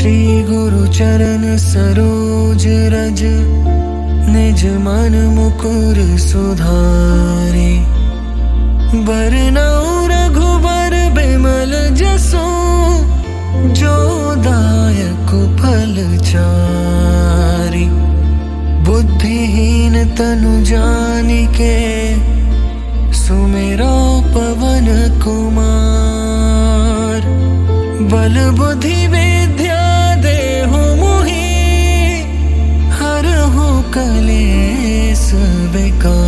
श्री गुरु चरण सरोज रज, निज मन मुकुर सुधारे। बरनउँ रघुबर बिमल जसु, जो दायक फल चारि। बुद्धिहीन तनु जानिके, सुमिरो पवन कुमार। बल बुद्धि विद्या देहु मोहि, हरहु कलेस विकार।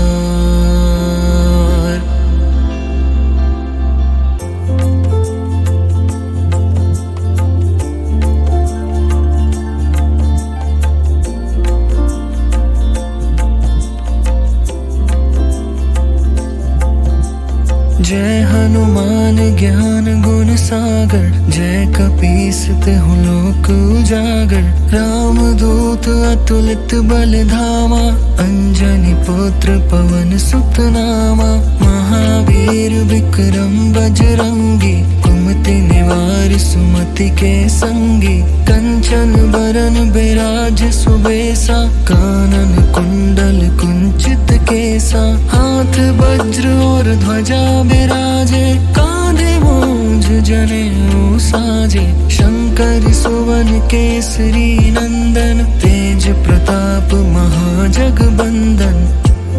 जय हनुमान ज्ञान गुण सागर, जय कपीस तिहुँ लोक उजागर। राम दूत अतुलित बल धामा, अंजनी पुत्र पवन सुत नामा। महावीर विक्रम बजरंगी, कुमति निवार सुमति के संगी। कंचन बरन बिराज सुबेसा, कानन कुंडल कुंचित केसा। हाथ वज्र और ध्वजा बिराजे, कांधे मूंज जनेऊ साजे। शंकर सुवन केसरी नंदन, तेज प्रताप महाजगबंदन।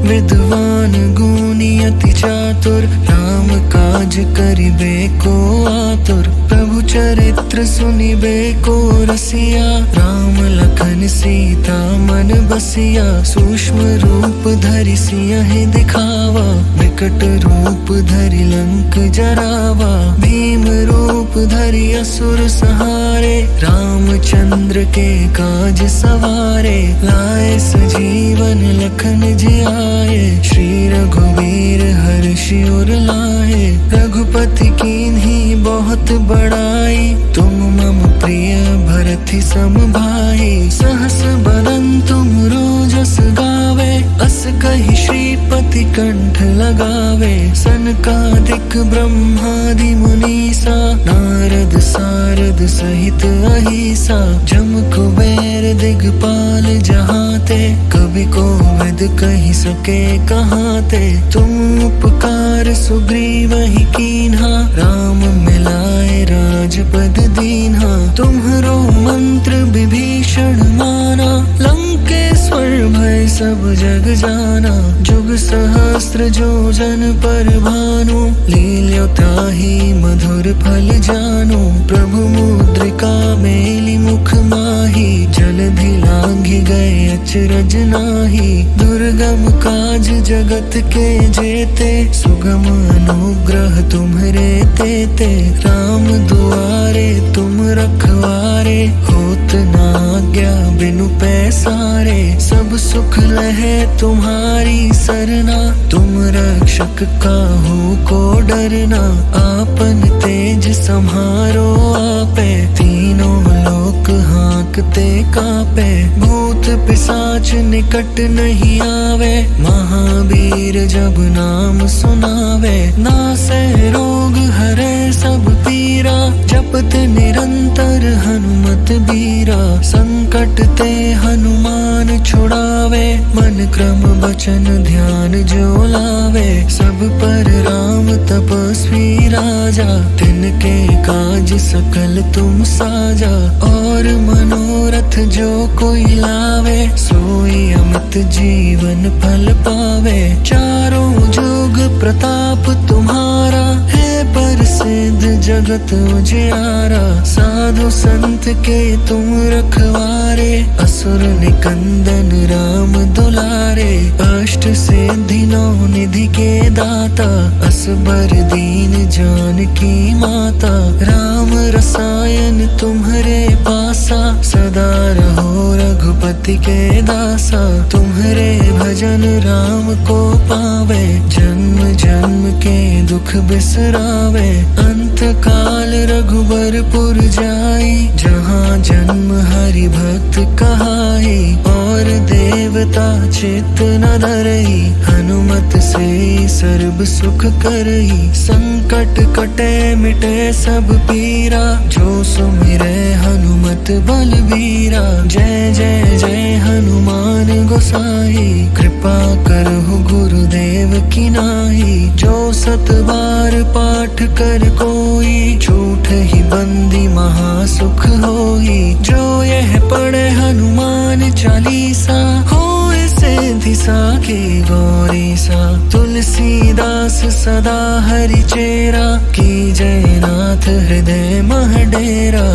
विद्वान गुणी अति चातुर, राम काज करिबे को आतुर। प्रभु चरित्र सुनिबे को रसिया, राम लखन सीता मन बसिया। सूक्ष्म रूप धरि सियहि दिखावा, विकट रूप धरि लंक जरावा। भीम रूप धरि असुर संहारे, रामचंद्र के काज सवारे। लाए सजीवन लखन जियाए, श्री रघुवीर हर्षि उर लाए। रघुपति कीन्ही बहुत बड़ाई, तुम मम प्रिय भरति सम भाई। सहस बदन तुमरो जस गावे, अस कहि श्रीपति कंठ लगावे। सनकादिक ब्रह्मादि मुनीसा, नारद सारद सहित अहिसा। जम कुबेर दिगपाल जहाते, कवि कोविद कहि सके कहाते। तुम उपकार सुग्रीवहि कीन्हा, राम मिलाए राजपद दीन्हा। तुम्हरो मंत्र विभीषण माना, लंकेश्वर भय सब जग जाना। जुग सहस्त्र जो जन पर भानु, लील्यो ताहि मधुर फल जानु। प्रभु मुद्रिका मेलि मुख माहि, जलधि लांघि गए अचरज नाहि। दुर्गम काज जगत के जेते, सुगम अनुग्रह तुम्हरे तेते। राम दुआरे तुम रखवारे, होत न आज्ञा बिनु पैसारे। सब सुख लहे तुम्हारी सरना, तुम रक्षक काहू को डरना। आपन तेज सम्हारो आपे, तीनों लोक हाँकते कापे। भूत पिशाच निकट नहीं आवे, महावीर जब नाम सुनावे। नासै रोग हरै सब पीरा, जपत निरंतर हनुमत बीरा। संकट ते हनुमान छुड़ावे, मन क्रम वचन ध्यान जो लावे। सब पर राम तपस्वी राजा, तिनके काज सकल तुम साजा। और मनोरथ जो कोई लावे, सोई अमित जीवन फल पावे। चारों जुग प्रताप तुम्हारा, है प्रसिद्ध जगत उजियारा। साधु संत के तुम रखवारे, असुर निकंदन राम दुलारे। अष्ट सिद्धि नौ निधि के दाता, असबर दीन जानकी माता। राम रसायन तुम्हरे पासा, सदा रहो रघुपति के दासा। तुम्हरे भजन राम को पावे, जन्म जन्म के दुख बिसरावे। अंत काल रघुबरपुर जाई, जहाँ जन्म हरि भक्त कहाई। और देवता चित्त न धरई, हनुमत से सर्ब सुख करई। संकट कटे मिटे सब पीरा, जो सुमिरै हनुमत तुलित बलबीरा। जय जय जय हनुमान गोसाई, कृपा करहु गुरुदेव की नाई। जो सत बार पाठ कर कोई, छूट ही बंदी महासुख होई। जो यह पढ़े हनुमान चालीसा, होए सिद्धि साखी गौरी सा। तुलसीदास सदा हरि चेरा, की जय नाथ हृदय मह डेरा।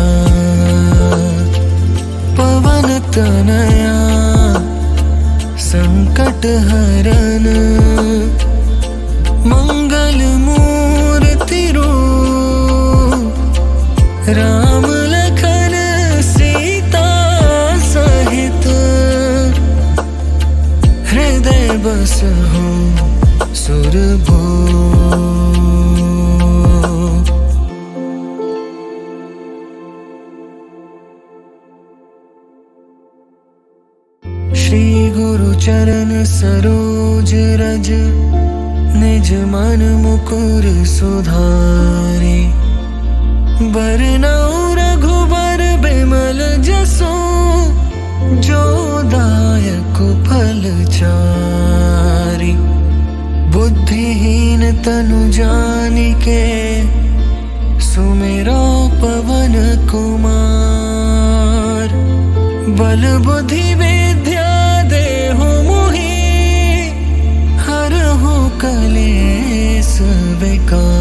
पवन तनया संकट हरन, मंगल मूर्ति रूप। राम लखन सीता सहित, हृदय बसहु सुरभूप। श्री गुरु चरण सरोज रज, निज मन मुकुर सुधारे। बरनउँ रघुबर बिमल जसु, जो दायक फल चारि। बुद्धिहीन तनु जानिके, सुमिरो पवन कुमार। बल बुद्धि विद्या देहु मोहि, हरहु कलेस विकार।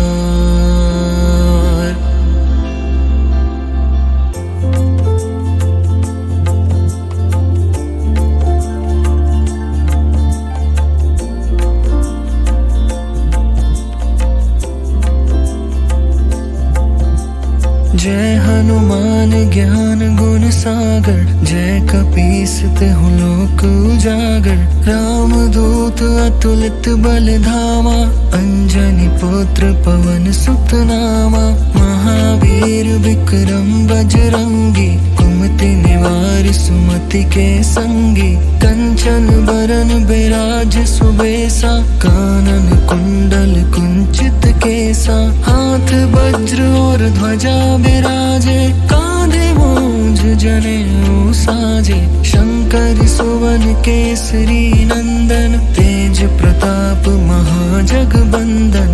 जय हनुमान ज्ञान गुण सागर, जय कपीस तिहुँ लोक उजागर। राम दूत अतुलित बल धामा, अंजनी पुत्र पवन सुत नामा। महावीर विक्रम बजरंगी, कुमति निवार सुमति के संगी। कंचन बरन बिराज सुबेसा, कानन कुंडल कुंचित केसा। हाथ वज्र और ध्वजा बिराजे, कांधे मूंज जनेऊ साजे। शंकर सुवन केसरी नंदन, तेज प्रताप महाजगबंदन।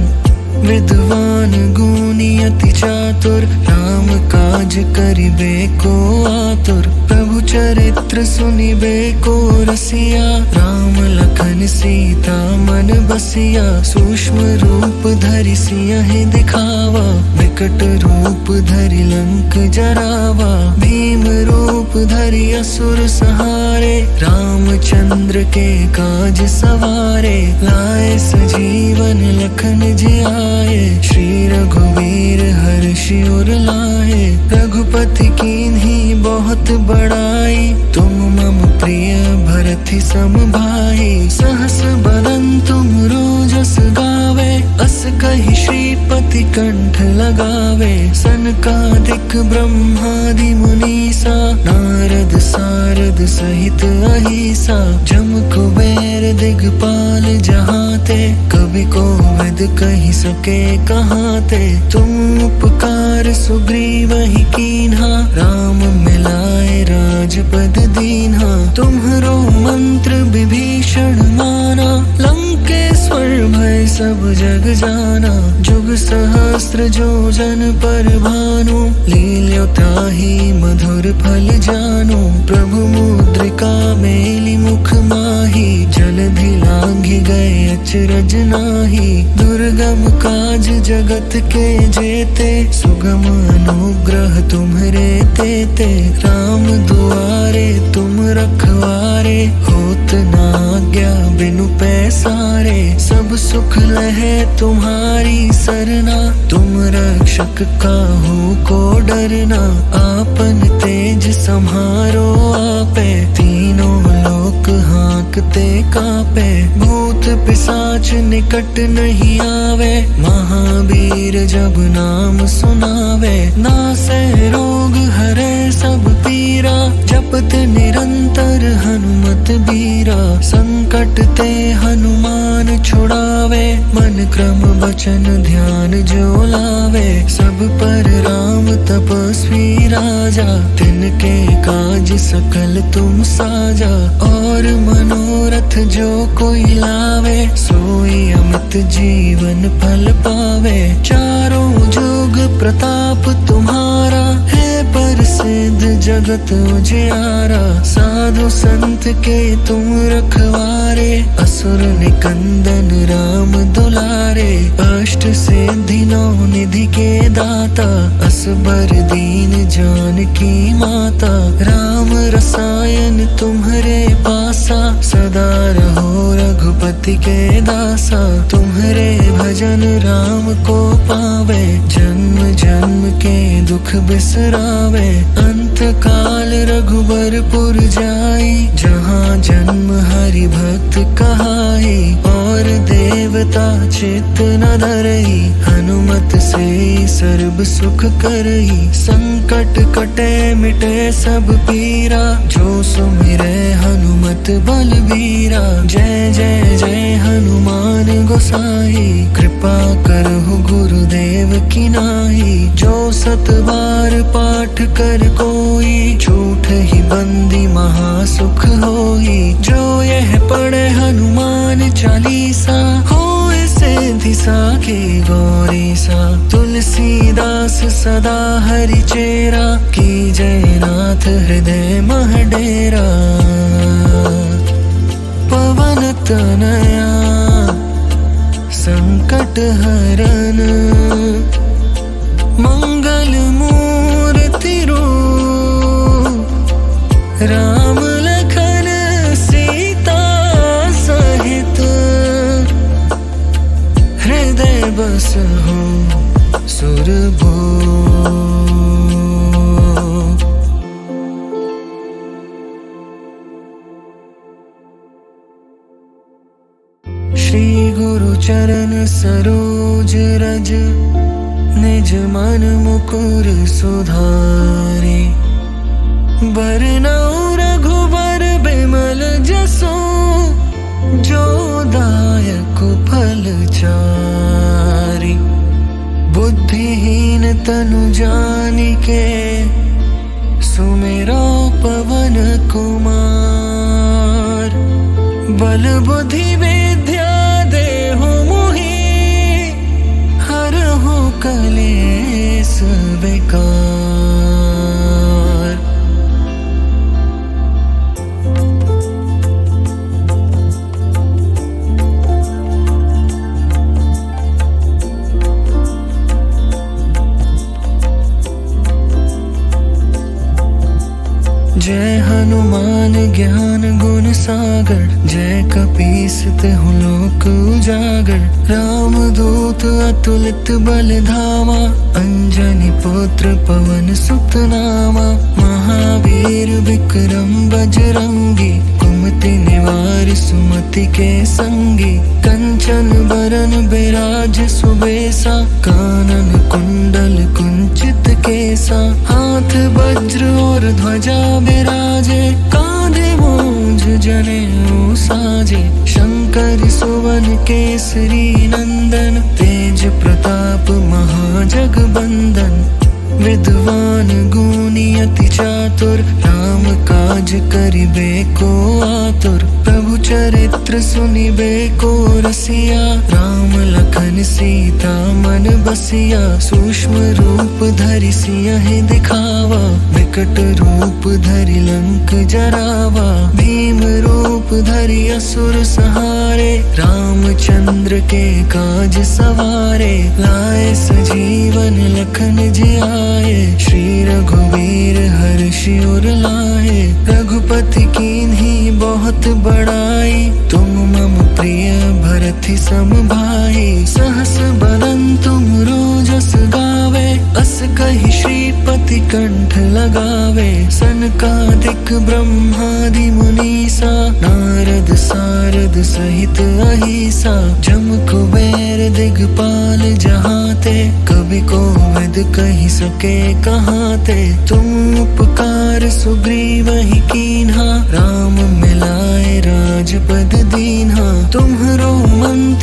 विद्वान गुणी अति चातुर, राम काज करिबे को आतुर। प्रभु चरित्र सुनिबे को रसिया, राम लखन सीता मन बसिया। सूक्ष्म रूप धरि सियहि दिखावा, विकट रूप धरि लंक जरावा। भीम रूप धरि असुर संहारे, रामचंद्र के काज सवारे। लाए सजीवन लखन जियाए, श्री रघुवीर हर्षि उर लाए। रघुपति कीन्ही बहुत बड़ाई, तुम मम प्रिय भरति सम भाई। सहस बदन तुम रोजस गावे, अस कहि श्रीपति कंठ लगावे। सनकादिक ब्रह्मादि मुनीसा, नारद सारद सहित अहिसा। जम कुबेर दिगपाल जहाते, कवि कोविद कहि सके कहाते। तुम उपकार सुग्रीवहि कीन्हा, राम मिलाए राजपद दीन्हा। तुम्हरो मंत्र विभीषण माना, लंकेश्वर भय सब जग जाना। जुग सहस्त्र जो जन पर भानु, लील्यो ताहि मधुर फल जानु। प्रभु मुद्रिका मेलि मुख माहि, जलधि लांघि गए अचरज नाहि। दुर्गम काज जगत के जेते, सुगम अनुग्रह तुम्हरे तेते। राम दुआरे तुम रखवारे, होत न आज्ञा बिनु पैसारे। सब सुख लहे तुम्हारी सरना, तुम रक्षक काहू को डरना। आपन तेज सम्हारो आपे, तीनों लोक हांकते कापे। भूत पिशाच निकट नहीं आवे, महावीर जब नाम सुनावे। नासै रोग हरै सब पीरा, जपत निरंतर हनुमत बीरा। संकट ते हनुमान छुड़ावे, मन क्रम वचन ध्यान जो लावे। सब पर राम तपस्वी राजा, तिनके काज सकल तुम साजा। और मनोरथ जो कोई लावे, सोई अमित जीवन फल पावे। चारों जुग प्रताप तुम्हारा, है प्रसिद्ध जगत उजियारा। साधु संत के तुम रखवारे, असुर निकंदन राम दुलारे। अष्ट सिद्धि नौ निधि के दाता, असबर दीन जानकी माता। राम रसायन तुम्हारे पासा, सदा रहो रघुपति के दासा। तुम्हारे भजन राम को पावे, जन्म जन्म के दुख बिसरावे। अंत काल रघुबरपुर जाई, जहाँ जन्म हरि भक्त कहाई। और देवता चित्त न धरई, हनुमत से सर्व सुख करई। संकट कटे मिटे सब पीरा, जो सुमिरे हनुमत बलबीरा। जय जय जय हनुमान गोसाई, कृपा करहु गुरुदेव की नाई। जो सत बार पाठ कर कोई, झूठ ही बंदी महासुख होई। जो यह पढ़े हनुमान चालीसा, होए सिद्धि साखी गौरी सा। तुलसीदास सदा हरि चेरा, की जय नाथ हृदय मह डेरा। पवन तनया संकट हरन, मंगल मूर्ति रूप। राम लखन सीता सहित, हृदय बसहु सुरभूप। श्री गुरु चरण सरोज रज, निज मन मुकुर सुधारे। बरनउँ रघुबर बिमल जसु, जो दायक फल चारि। बुद्धिहीन तनु जानिके, सुमिरो पवन कुमार। बल बुद्धि विद्या देहु मोहि, हरहु कलेस विकार। जय हनुमान ज्ञान गुण सागर, जय कपीस तिहुँ लोक उजागर। राम दूत अतुलित बल धामा, अंजनी पुत्र पवन सुत नामा। महावीर विक्रम बजरंगी, कुमति निवार सुमति के संगी। कंचन बरन बिराज सुबेसा, कानन कुंडल कुंचित केसा। हाथ वज्र और ध्वजा बिराजे, कांधे मूंज जनेऊ साजे। शंकर सुवन केसरी नंदन, तेज प्रताप महाजगबंदन। विद्वान गुणी अति चातुर, राम काज करिबे को आतुर। प्रभु चरित्र सुनिबे को रसिया, राम लखन सीता मन बसिया। सूक्ष्म रूप धरि सियहि दिखावा, विकट रूप धरि लंक जरावा। भीम रूप धरि असुर संहारे, रामचंद्र के काज सवारे। लाए सजीवन लखन जियाए, श्री रघुवीर हर्षि उर लाए। रघुपति कीन्ही बहुत बड़ाई, तुम मम प्रिय भरति सम भाई। सहस बदन तुम रोजस गावे, अस कहि श्रीपति कंठ लगावे। सनकादिक ब्रह्मादि मुनीसा, नारद सारद सहित अहिसा। जम कुबेर दिगपाल जहाते, कवि कोविद कहि सके कहाते। तुम उपकार सुग्रीवहि कीन्हा, राम मिलाए राजपद दीन्हा। तुम्हरो मंत्र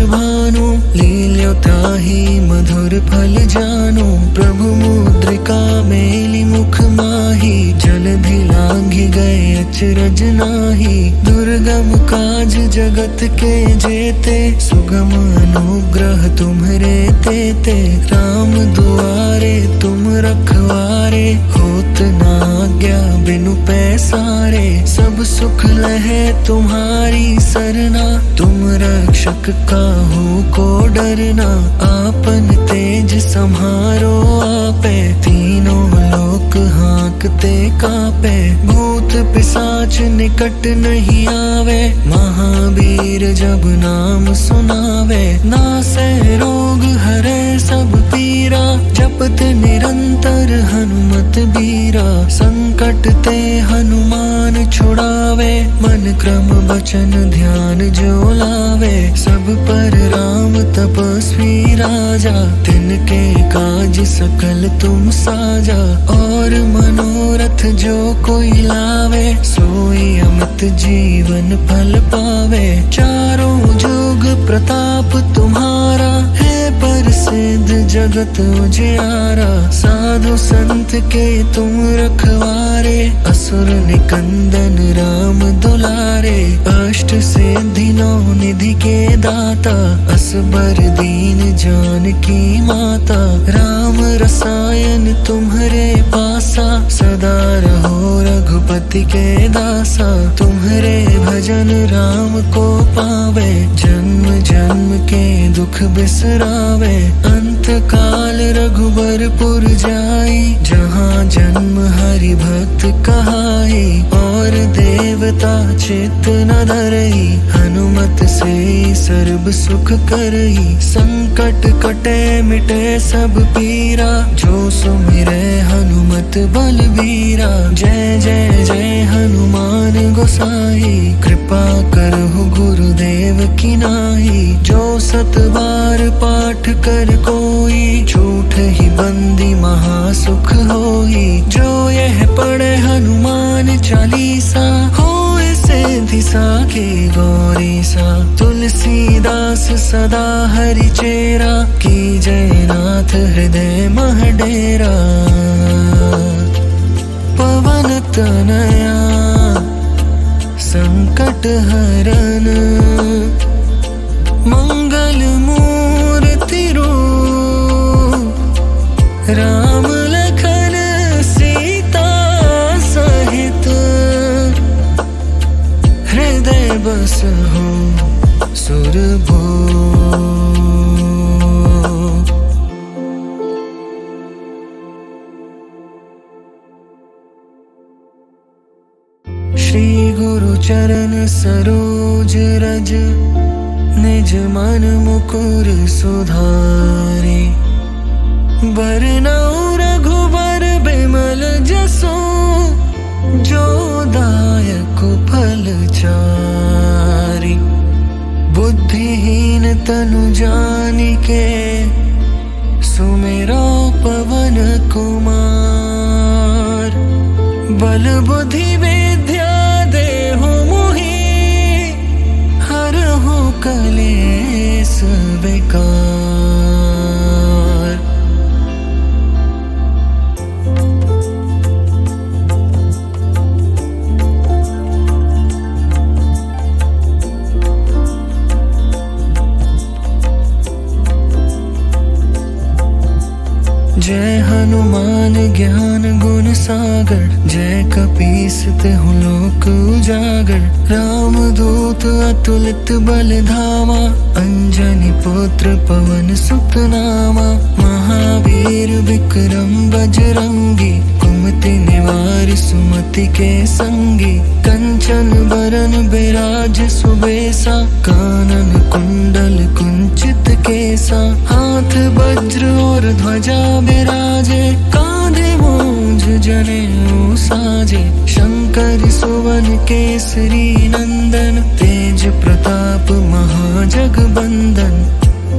भानु, लील्योताहि मधुर फल जानु। प्रभु मुद्रिका मेली मुख माही, जलधि लांघि गए अचरज नाही। दुर्गम काज जगत के जेते, सुगम अनुग्रह तुम्हरे तेते। राम दुआरे तुम रखवारे, होत न आज्ञा बिनु पैसारे। सब सुख लहे तुम्हारी सरना, तुम रक्षक काहू को डरना। आपन तेज सम्हारो आपे, तीनों लोक हाँकते कापे। भूत पिशाच निकट नहीं आवे, महावीर जब नाम सुनावे। नासे रोग हरे सब पीरा, जपत निरंतर हनुमत बीरा। संकट ते हनुमान छुड़ावे, मन क्रम वचन ध्यान जो लावे। सब पर राम तपस्वी राजा, तिनके काज सकल तुम साजा। और मनोरथ जो कोई लावे, सोई अमित जीवन फल पावे। चारों जुग प्रताप तुम्हारा, है प्रसिद्ध जगत उजियारा। साधु संत के तुम रखवारे, असुर निकंदन राम दुलारे। अष्ट सिद्धि नौ निधि के दाता, असबर दीन जानकी माता। राम रसायन तुम्हरे पासा, सदा रहो रघुपति के दासा। तुम्हरे भजन राम को पावे, जन्म जन्म के दुख बिसरावे। अंत काल रघुबरपुर जाई, जहाँ जन्म हरि भक्त कहाई। और देवता चित्त न धरई, हनुमत से सर्व सुख करई। संकट कटे मिटे सब पीरा, जो सुमिरे हनुमत बलबीरा। जय जय जय हनुमान गोसाई, कृपा करहु गुरुदेव की नाई। जो सत बार पाठ कर कोई, झूठ ही बंदी महासुख होई। जो यह पढ़े हनुमान चालीसा, होए सिद्धि साखी गौरी सा। तुलसीदास सदा हरि चेरा, की जय नाथ हृदय मह डेरा। पवन तनया संकट हरन, मंगल मूर्ति रूप। राम लखन सीता सहित, हृदय बसहु सुरभूप। श्री गुरु चरण सरोज रज, निज मन मुकुर सुधारे। बरनउँ रघुबर बिमल जसु, जो दायक फल चारि। बुद्धिहीन तनु जानिके, सुमिरो पवन कुमार। बल बुद्धि विद्या देहु मोहि, हरहु कलेस विकार। जय हनुमान ज्ञान गुण सागर, जय कपीस तिहुँ लोक उजागर। राम दूत अतुलित बल धामा, अंजनी पुत्र पवन सुत नामा। महावीर विक्रम बजरंगी, कुमति निवार सुमति के संगी। कंचन बरन बिराज सुबेसा, कानन कुंडल कुंचित केसा। हाथ वज्र और ध्वजा बिराजे, कांधे मूंज जनेऊ साजे। शंकर सुवन केसरी नंदन, तेज प्रताप महाजगबंदन।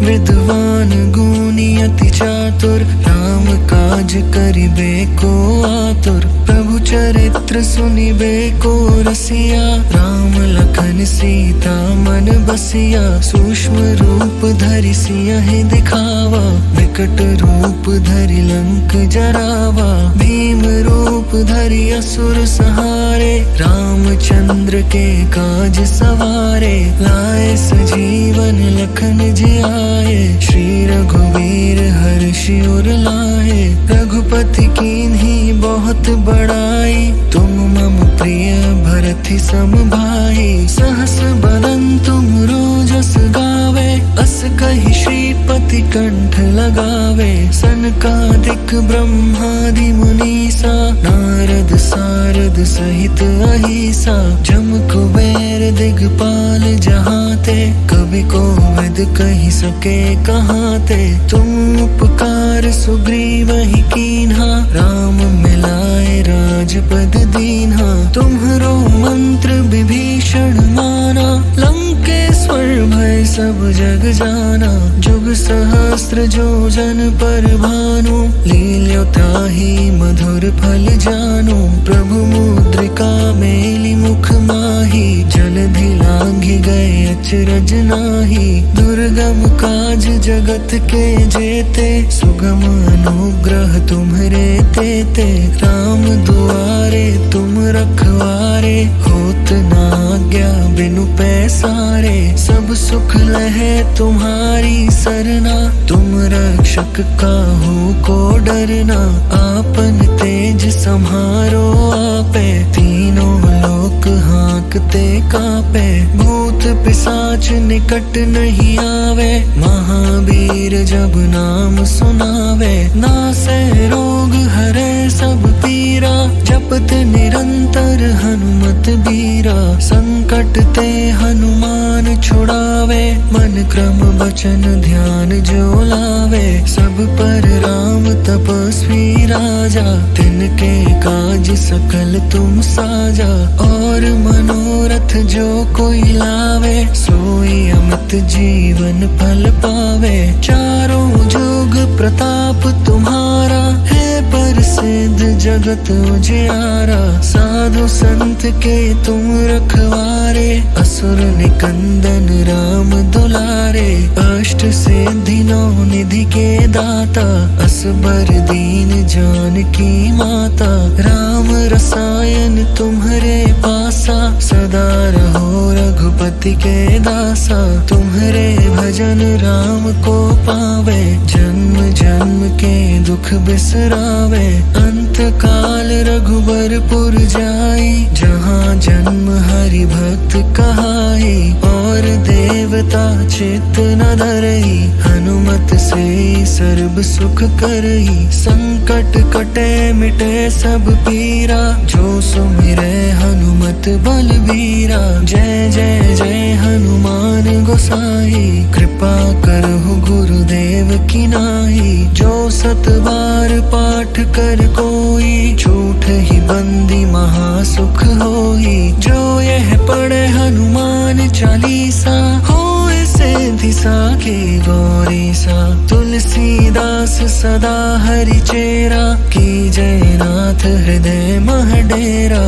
विद्वान गुणी अति चातुर, राम काज करिबे को आतुर। प्रभु चरित्र सुनिबे को रसिया, राम लखन सीता मन बसिया। सूक्ष्म रूप धरि सियहि दिखावा, विकट रूप धरि लंक जरावा। भीम रूप धरि असुर संहारे, रामचंद्र के काज सवारे। लाए सजीवन लखन जियाए, श्री रघुवीर हर्षि उर लाए। रघुपति कीन्ही बहुत बड़ाई, तुम मम प्रिय भरति सम भाई। सहस बदन तुम रोजस गावे, अस कहि श्रीपति कंठ लगावे। सनकादिक ब्रह्मादि मुनीसा, नारद सारद सहित अहिसा। जम कुबेर दिगपाल जहाते, कवि कोविद कहि सके कहाते। तुम उपकार सुग्रीवहि कीन्हा, राम मिलाए राजपद दीन्हा। तुम्हरो मंत्र विभीषण माना, लंकेश्वर भय सब जग जाना। जुग सहस्त्र जो जन पर भानु, लील्यो ताहि मधुर फल जानु। प्रभु मुद्रिका मेलि मुख माहि, जलधि लांघि गए अचरज नाहि। दुर्गम काज जगत के जेते, सुगम अनुग्रह तुम्हरे तेते। राम दुआरे तुम रखवारे, होत न आज्ञा बिनु पैसारे। सब सुख लहे तुम्हारी सरना, तुम रक्षक काहू को डरना। आपन तेज सम्हारो आपे, तीनों लोक हाँकते कापे। भूत पिशाच निकट नहीं आवे, महावीर जब नाम सुनावे। नासै रोग हरै सब पीरा, जपत निरंतर हनुमत बीरा। संकट ते हनुमान छुड़ावे, मन क्रम वचन ध्यान जो लावे। सब पर राम तपस्वी राजा, तिनके काज सकल तुम साजा। और मनोरथ जो कोई लावे, सोई अमित जीवन फल पावे। चारों जुग प्रताप तुम्हारा, है प्रसिद्ध जगत उजियारा। साधु संत के तुम रखवारे, असुर निकंदन राम दुलारे। अष्ट सिद्धि नौ निधि के दाता, असबर दीन जानकी माता। राम रसायन तुम्हरे पासा, सदा रहो रघुपति के दासा। तुम्हरे भजन राम को पावे, जन्म जन्म के दुख बिसरावे। अंत काल रघुबरपुर जाई, जहाँ जन्म हरि भक्त कहाई। और देवता चित्त न धरई, हनुमत से सर्व सुख करई। संकट कटे मिटे सब पीरा, जो सुमिरै हनुमत बलबीरा। जय जय जय हनुमान गोसाई, कृपा करहु गुरुदेव की नाई। जो सत बार पाठ कर कोई, झूठ ही बंदी महासुख होई। जो यह पढ़े हनुमान चालीसा, होए सिद्धि साखी गौरी सा। तुलसीदास सदा हरि चेरा, की जय नाथ हृदय मह डेरा।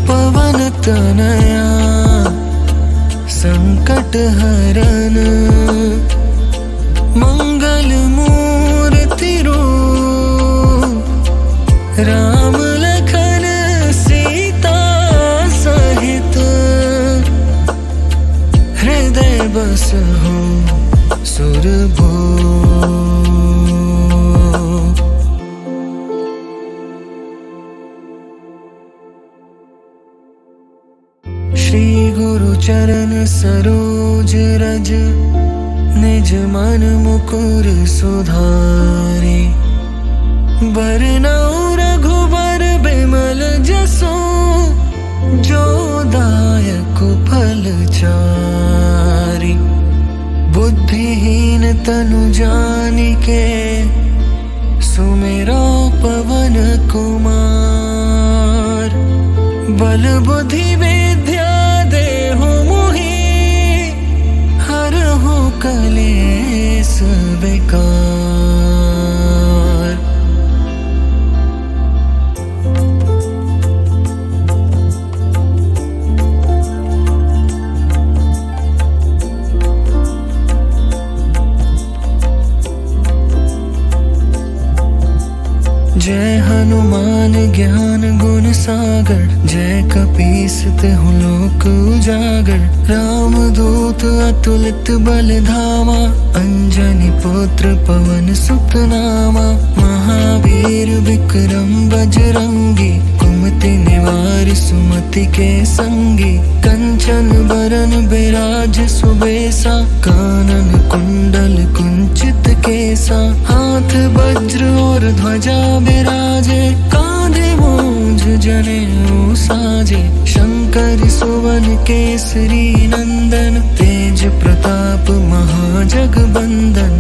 पवन तनया संकट हरन, मंगल मूर्ति रूप। राम लखन सीता सहित, हृदय बसहु सुरभूप। श्री गुरु चरण सरोज रज, निज मन मुकुर सुधारे। बरनउँ रघुबर बिमल जसु, जो दायक फल चारि। बुद्धिहीन तनु जानिके, सुमिरो पवन कुमार। बल बुद्धि विद्या देहु मोहि, हरहु कलेस बेकार। जय हनुमान ज्ञान गुण सागर, जय कपीस तिहु लोक उजागर। राम दूत अतुलित बल धामा, अंजनी पुत्र पवन सुत नामा। महावीर विक्रम बजरंगी, कुमति निवार सुमति के संगी। कंचन बरन बिराज सुबेसा, कानन कुंडल कुंचित केसा। हाथ वज्र और ध्वजा बिराजे, कांधे मूंज जनेऊ साजे। शंकर सुवन केसरी नंदन, तेज प्रताप महाजगबंदन।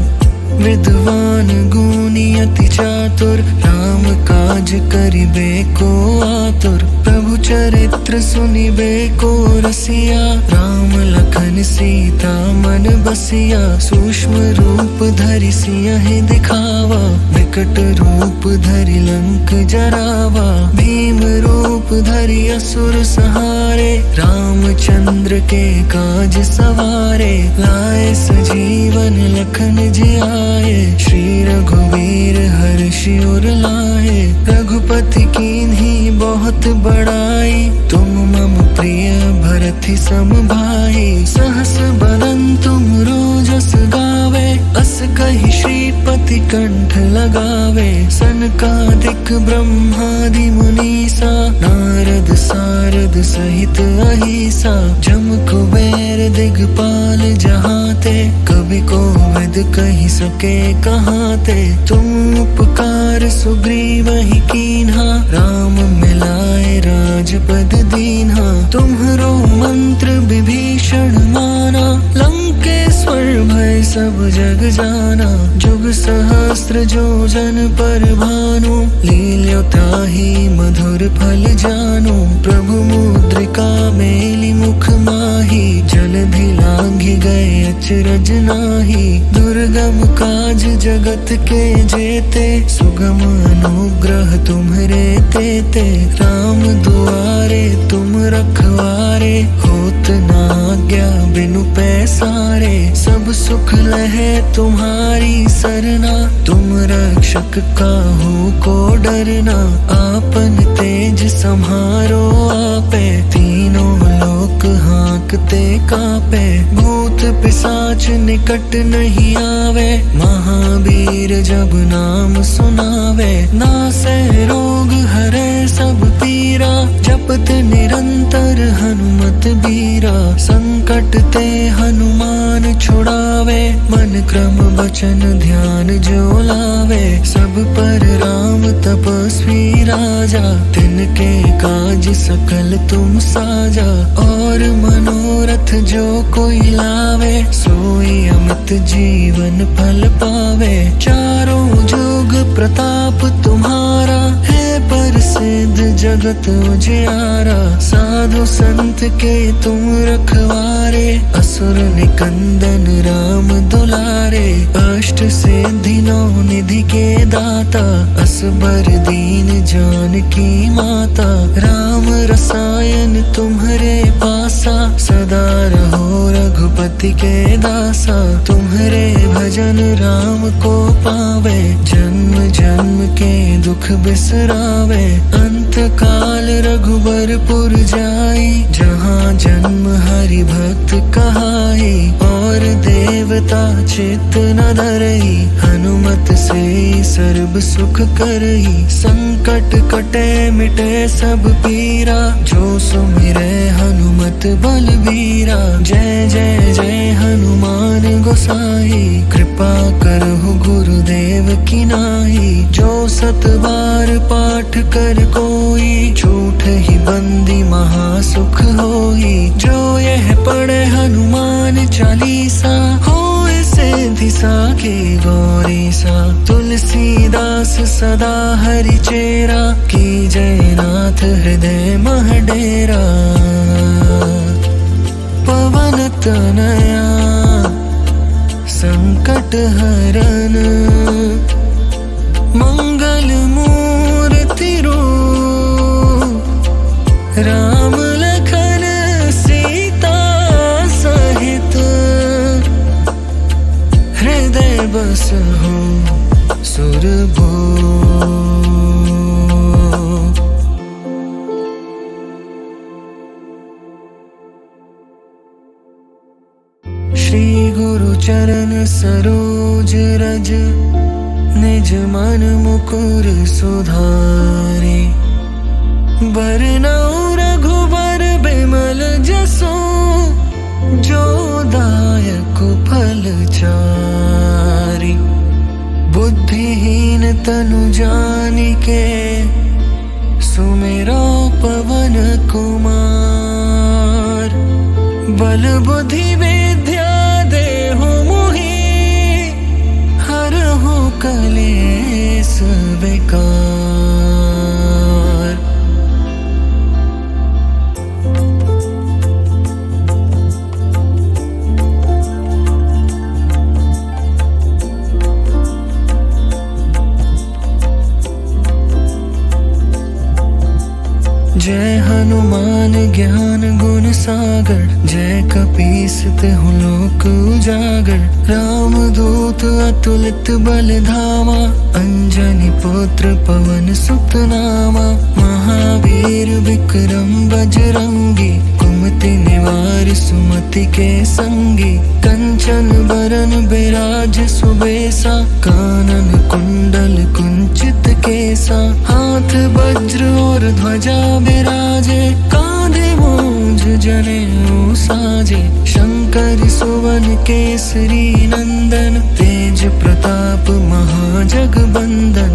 विद्वान गुणी अति चातुर, राम काज करिबे को आतुर। प्रभु चरित्र सुनिबे को रसिया, राम लखन सीता मन बसिया। सूक्ष्म रूप धरि सियहि दिखावा, विकट रूप धरि लंक जरावा। भीम रूप धरि असुर संहारे, रामचंद्र के काज सवारे। लाए सजीवन लखन जियाए, श्री रघुवीर हर्षि उर लाए। रघुपति कीन्ही बहुत बड़ाई, तुम मम प्रिय भरति सम भाई। सहस बदन तुम रोजस गावे, अस कहि श्रीपति कंठ लगावे। सनकादिक ब्रह्मादि मुनीसा, नारद सारद सहित अहिसा। जम कुबेर दिगपाल जहाते, कवि कोविद कहि सके कहाते। तुम उपकार सुग्रीवहि कीन्हा, राम मिलाए राजपद दीन्हा। तुम्हरो मंत्र विभीषण माना, लंकेश्वर भय सब जग जाना। जुग सहस्त्र जो जन पर भानु, लील्यो ताहि मधुर फल जानु। प्रभु मुद्रिका मेलि मुख माहि, जलधि लांघि गए अचरज नाहि। दुर्गम काज जगत के जेते, सुगम अनुग्रह तुम्हरे तेते। राम दुआरे तुम रखवारे, होत न आज्ञा बिनु पैसारे। सब सुख लहे तुम्हारी सरना, तुम रक्षक काहू को डरना। आपन तेज सम्हारो आपे, तीनों लोक हांकते कापे। भूत पिशाच निकट नहीं आवे, महावीर जब नाम सुनावे। नासै रोग हरै सब पीरा, जपत निरंतर हनुमत बीरा। संकट ते हनुमान छुड़ावे, मन क्रम वचन ध्यान जो लावे। सब पर राम तपस्वी राजा, तिनके काज सकल तुम साजा। और मनोरथ जो कोई लावे, सोई अमित जीवन फल पावे। चारों जुग प्रताप तुम्हारा, है प्रसिद्ध जगत उजियारा। साधु संत के तुम रखवारे, असुर निकंदन राम दुलारे। अष्ट सिद्धि नौ निधि के दाता, असबर दीन जानकी माता। राम रसायन तुम्हरे पासा, सदा रहो रघुपति के दासा। तुम्हरे भजन राम को पावे, जन्म जन्म के दुख बिसरावे। अंत काल रघुबरपुर जाई, जहाँ जन्म हरि भक्त कहाई। और देवता चित्त न धरई, हनुमत से सर्व सुख करई। संकट कटे मिटे सब पीरा, जो सुमिरै हनुमत बलबीरा। जय जय जय हनुमान गोसाई, कृपा करहु गुरुदेव की नाई। जो सत बार पाठ कर कोई, झूठ ही बंदी महासुख होई। जो यह पढ़े हनुमान चालीसा, होए सिद्धि साखी गौरीसा। तुलसीदास सदा हरि चेरा, की जयनाथ हृदय मह डेरा। पवन तनया संकट हरन, मंगल मूर्ति रूप, राम लखन सीता सहित, हृदय बसहु सुरभूप। श्री गुरु चरण सरोज रज, निज मन मुकुर सुधारे, बरनउँ रघुबर बिमल जसु, जो दायक फल चारि। बुद्धिहीन तनु जानिके, सुमिरो पवन कुमार। बल बुद्धि विद्या देहु मोहि, हरहु कलेस विकार। जय हनुमान ज्ञान गुण सागर, जय कपीस तिहुँ लोक उजागर। राम दूत अतुलित बल धामा, अंजनी पुत्र पवन सुत नामा। महावीर विक्रम बजरंगी, कुमति निवार सुमति के संगी। कंचन बरन बिराज सुबेसा, कानन कुंडल कुंचित केसा। हाथ वज्र और ध्वजा बिराजे, कांधे मूंज जनेऊ साजे। शंकर सुवन केसरी नंदन, तेज प्रताप महाजगबंदन।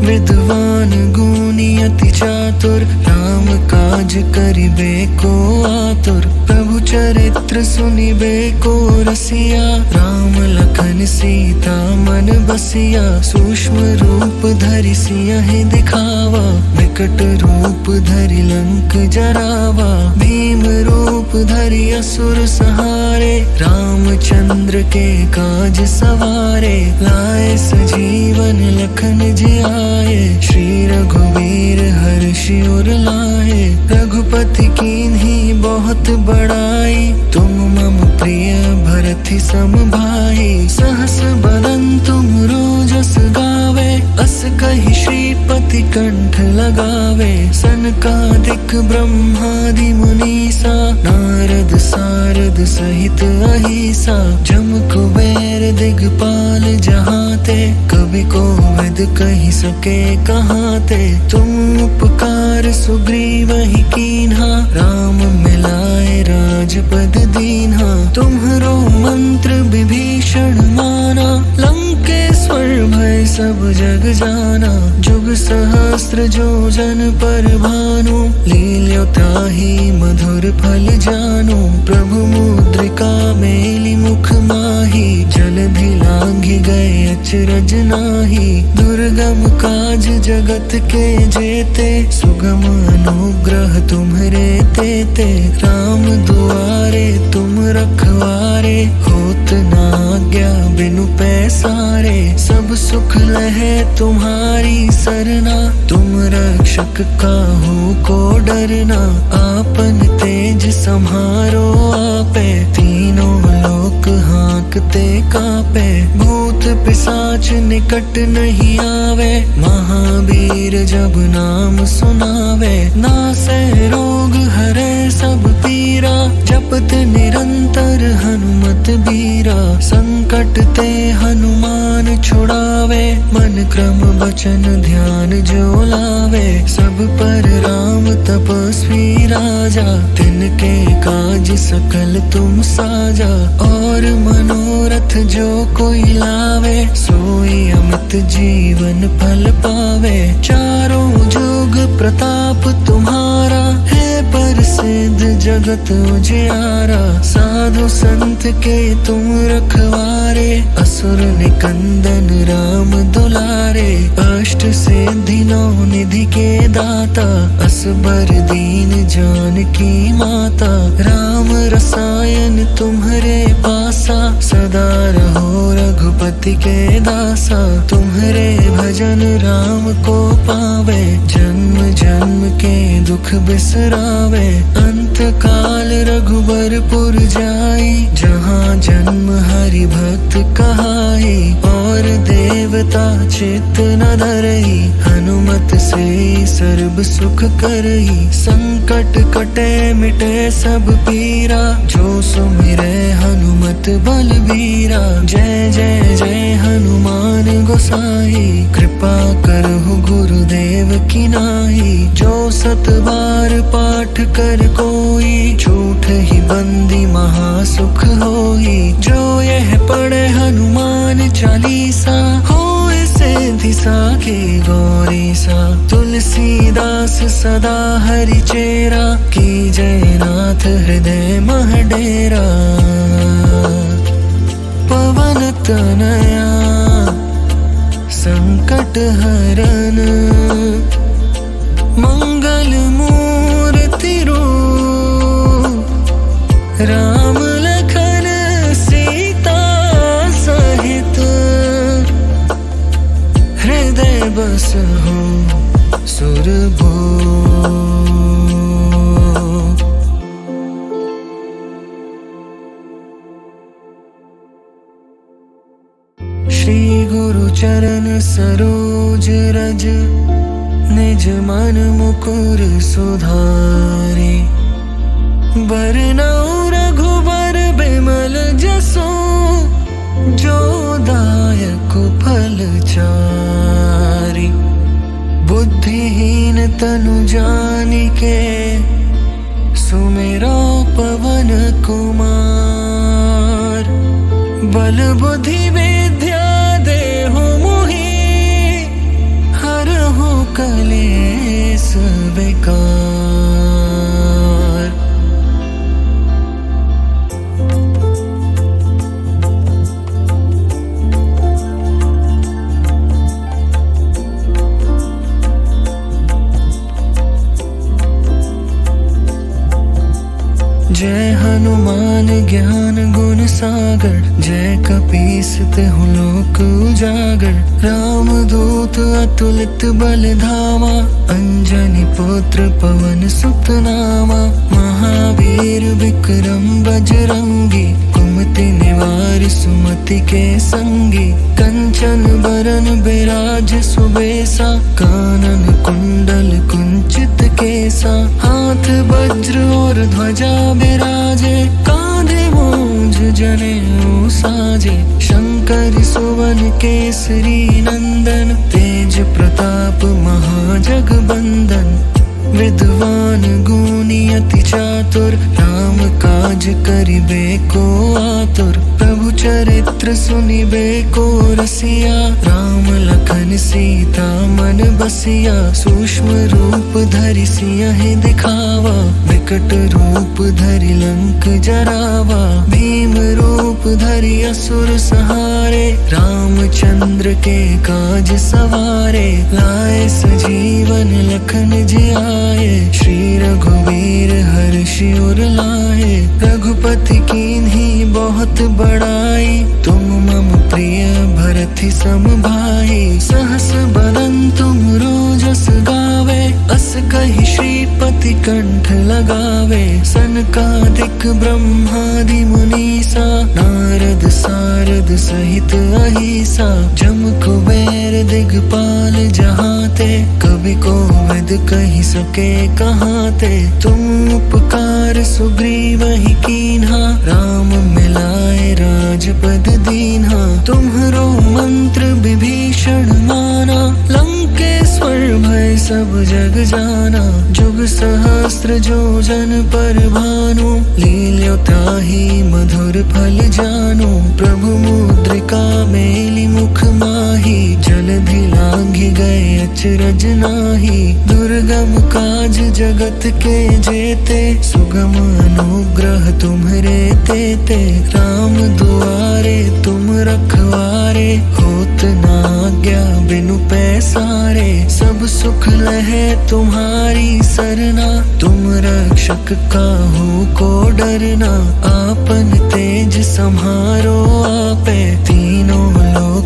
विद्वान गुणी अति चातुर, राम काज करिबे को आतुर। प्रभु चरित्र सुनिबे को रसिया, राम लखन सीता मन बसिया। सूक्ष्म रूप धरि सियहि दिखावा, विकट रूप धरि लंक जरावा। भीम रूप धरि असुर संहारे, रामचंद्र के काज सवारे। लाए सजीवन लखन जियाए, श्री रघुवीर हर्षि उर लाए। रघुपति कीन्ही बहुत बड़ाई, तुम मम प्रिय भरति सम भाई। सहस बदन तुम रोजस गावे, अस कहि श्रीपति कंठ लगावे। सनकादिक ब्रह्मादि मुनीसा, नारद सारद सहित अहिसा। जम कुबेर दिगपाल जहाते, कवि कोविद कहि सके कहाते। तुम उपकार सुग्रीवहि कीन्हा, राम मिलाए राजपद दीन्हा। तुम्हरो मंत्र विभीषण माना, लंकेश्वर भय सब जग जाना। जुग सहस्त्र जो जन पर भानु, लील्यो ताहि मधुर फल जानु। प्रभु मुद्रिका मेलि मुख माहि, जलधि लांघि गए अचरज नाहि। दुर्गम काज जगत के जेते, सुगम अनुग्रह तुम्हरे तेते। राम दुआरे तुम रखवारे, होत न आज्ञा बिनु पैसारे। सब सुख लहे तुम्हारी सरना, तुम रक्षक काहू को डरना। आपन तेज सम्हारो आपे, तीनों लोक हाँकते कापे। भूत पिशाच निकट नहीं आवे, महावीर जब नाम सुनावे। नासै रोग हरै सब पीरा, जपत निरंतर हनुमत बीरा। संकट ते हनुमान छुड़ावे, मन क्रम वचन ध्यान जो लावे। सब पर राम तपस्वी राजा, तिनके काज सकल तुम साजा। और मनोरथ जो कोई लावे, सोई अमित जीवन फल पावे। चारों जुग प्रताप तुम्हारा, है प्रसिद्ध जगत उजियारा। साधु संत के तुम रखवारे, असुर निकंदन राम दुलारे। अष्ट सिद्धि नौ निधि के दाता, असबर दीन जानकी माता। राम रसायन तुम्हरे पासा, सदा रहो रघुपति पति के दासा, तुम्हारे भजन राम को पावे, जन्म जन्म के दुख बिसरावे। अंत काल रघुबरपुर जाई, जहाँ जन्म हरि भक्त कहाई। और देवता चित्त न धरई, हनुमत से सर्ब सुख करई। संकट कटे मिटे सब पीरा, जो सुमिरे हनुमत बलबीरा। जय जय जय हनुमान गोसाई, कृपा करहु गुरुदेव की नाई। जो सत बार पाठ कर कोई, झूठ ही बंदी महासुख होई। जो यह पढ़े हनुमान चालीसा, होए सिद्धि साखी गौरी सा। तुलसीदास सदा हरि चेरा, की जय नाथ हृदय मह डेरा। पवन तनया संकट हरन, मंगल मूर्ति रूप। राम लखन सीता सहित, हृदय बसहु सुरभूप। श्री गुरु चरण सरोज रज, निज मन मुकुर सुधारे। बरनउँ रघुबर बिमल जसु, जो दायक फल चारि। बुद्धिहीन तनु जानिके, सुमिरो पवन कुमार। बल बुद्धि विद्या देहु मोहि, हरहु कलेस विकार। जय हनुमान ज्ञान गुण सागर, जय कपीस तिहुँ लोक उजागर। राम दूत अतुलित बल धामा, अंजनी पुत्र पवन सुत नामा। महावीर विक्रम बजरंगी, कुमति निवार सुमति के संगी। कंचन बरन बिराज सुबेसा, कानन कुंडल कुंचित केसा। हाथ वज्र और ध्वजा बिराजे, कांधे मूंज जनेऊ साजे। शंकर सुवन केसरी नंदन, तेज प्रताप महाजगबंदन। विद्वान गुणी अति चातुर, राम काज करिबे को आतुर। प्रभु चरित्र सुनिबे को रसिया, राम लखन सीता मन बसिया। सूक्ष्म रूप धरि सियहि दिखावा, विकट रूप धरि लंक जरावा। भीम रूप धरि असुर संहारे, रामचंद्र के काज सवारे। लाए सजीवन लखन जियाए, श्री रघुवीर हर्षि उर लाए। रघुपति कीन्ही बहुत बड़ाई, तुम मम प्रिय भरति सम भाई। सहस बदन तुम रोजस गावे, अस कहि श्रीपति कंठ लगावे। सनकादिक ब्रह्मादि मुनीसा, नारद सारद सहित अहिसा। जम कुबेर दिगपाल जहाते, कवि कोविद कहि सके कहाते। तुम उपकार सुग्रीवहि कीन्हा, राम मिलाए राजपद दीन्हा। तुम्हरो मंत्र विभीषण माना, लंकेश्वर भय सब जग जाना। जुग सहस्त्र जो जन पर भानु, लील्यो ताहि मधुर फल जानु। प्रभु मुद्रिका मेलि मुख माहि, जलधि लांघि गए अचरज नाहि। दुर्गम काज जगत के जेते, सुगम अनुग्रह तुम्हरे तेते। राम दुआरे तुम रखवारे, होत न आज्ञा बिनु पैसारे। सब सुख लहे तुम्हारी सरना, तुम रक्षक काहू को डरना। आपन तेज सम्हारो आपे, तीनों लोक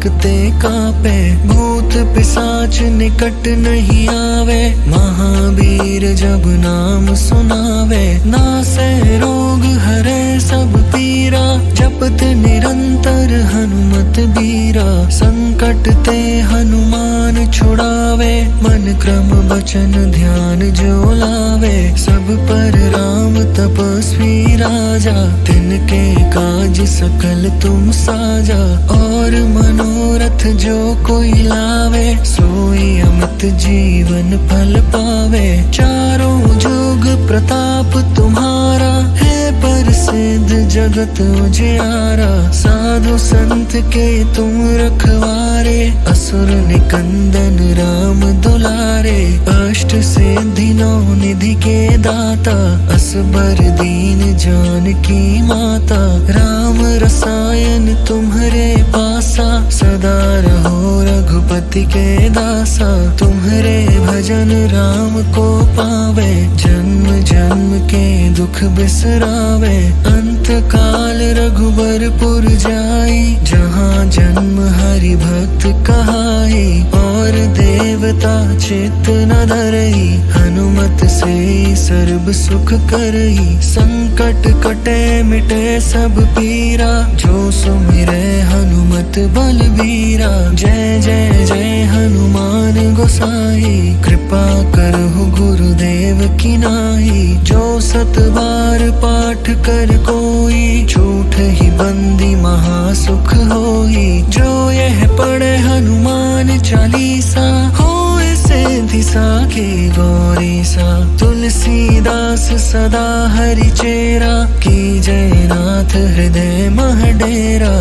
देखते कांपे, भूत पिशाच निकट नहीं आवे, महावीर जब नाम सुनावे, नासे रोग हरे सब पीरा, जपत निरंतर हनुमत बीरा, संकट ते हनुमान छुड़ावे, मन क्रम वचन ध्यान जो लावे, सब पर राम तपस्वी राजा, तिनके काज सकल तुम साजा, और मनोरथ जो कोई लावे, सोई अमित जीवन फल पावे, चारों जुग प्रताप तुम्हारा, है प्रसिद्ध जगत उजियारा, साधु संत के तुम रखवारे, असुर निकंदन राम दुलारे, अष्ट सिद्धि नौ निधि के दाता, असबर दीन जानकी माता, राम रसायन तुम्हारे पासा, सदा रहो रघुपति के दासा, तुम्हारे भजन राम को पावे, जन्म जन्म के दुख बिसरावे, अंत काल रघुबरपुर जाई, जहाँ जन्म हरि भक्त कहाई, और देवता चित्त न धरई, हनुमत से सर्व सुख करई, संकट कटे मिटे सब पीरा, जो सुमिरे हनुमत बलबीरा, जय जय जय हनुमान गोसाई, कृपा करहु गुरुदेव की नाई, जो सत बार पाठ कर कोई, झूठ ही बंदी महासुख होई, जो यह पढ़े हनुमान चालीसा, होए सिद्धि साखी गौरी सा, तुलसीदास सदा हरि चेरा, की जय नाथ हृदय मह डेरा,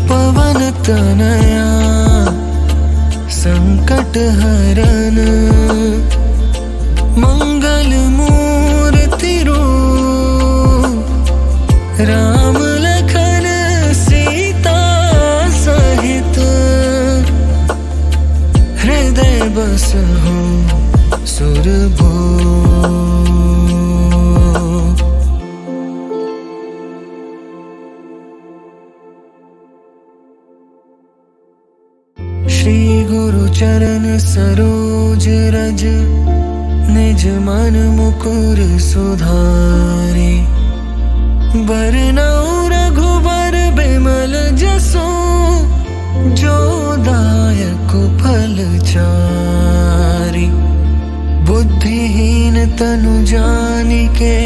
पवन तनया संकट हरन, मंगल मूर्ति रूप, राम लखन सीता सहित, हृदय बसहु सुरभूप। श्री गुरु चरण सरोज रज, निज मन मुकुर सुधारे, बरनउँ रघुबर बिमल जसु, जो दायक फल चारि, बुद्धिहीन तनु जानिके,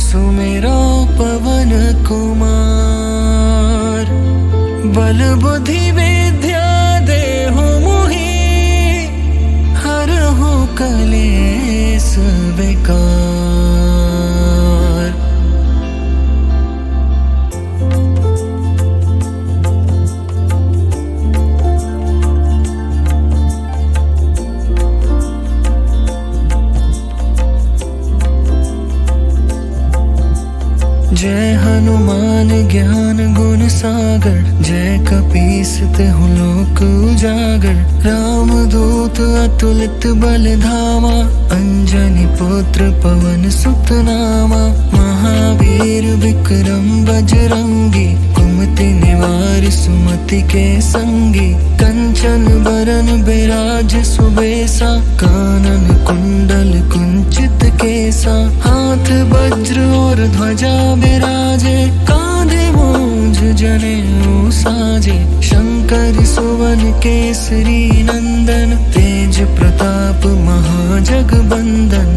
सुमिरो पवन कुमार, बल बुद्धि विद्या देहु मोहि, हरहु कलेस विकार। जय हनुमान ज्ञान गुण सागर, जय कपीस तिहुँ लोक उजागर, राम दूत अतुलित बल धामा, अंजनी पुत्र पवन सुत नामा, महावीर विक्रम बजरंगी, कुमति निवार सुमति के संगी, कंचन बरन बिराज सुबेसा, कानन कुंडल कुंचित केसा, हाथ वज्र और ध्वजा बिराजे, कांधे मूंज जनेऊ साजे, शंकर सुवन केसरी नंदन, तेज प्रताप महाजगबंदन,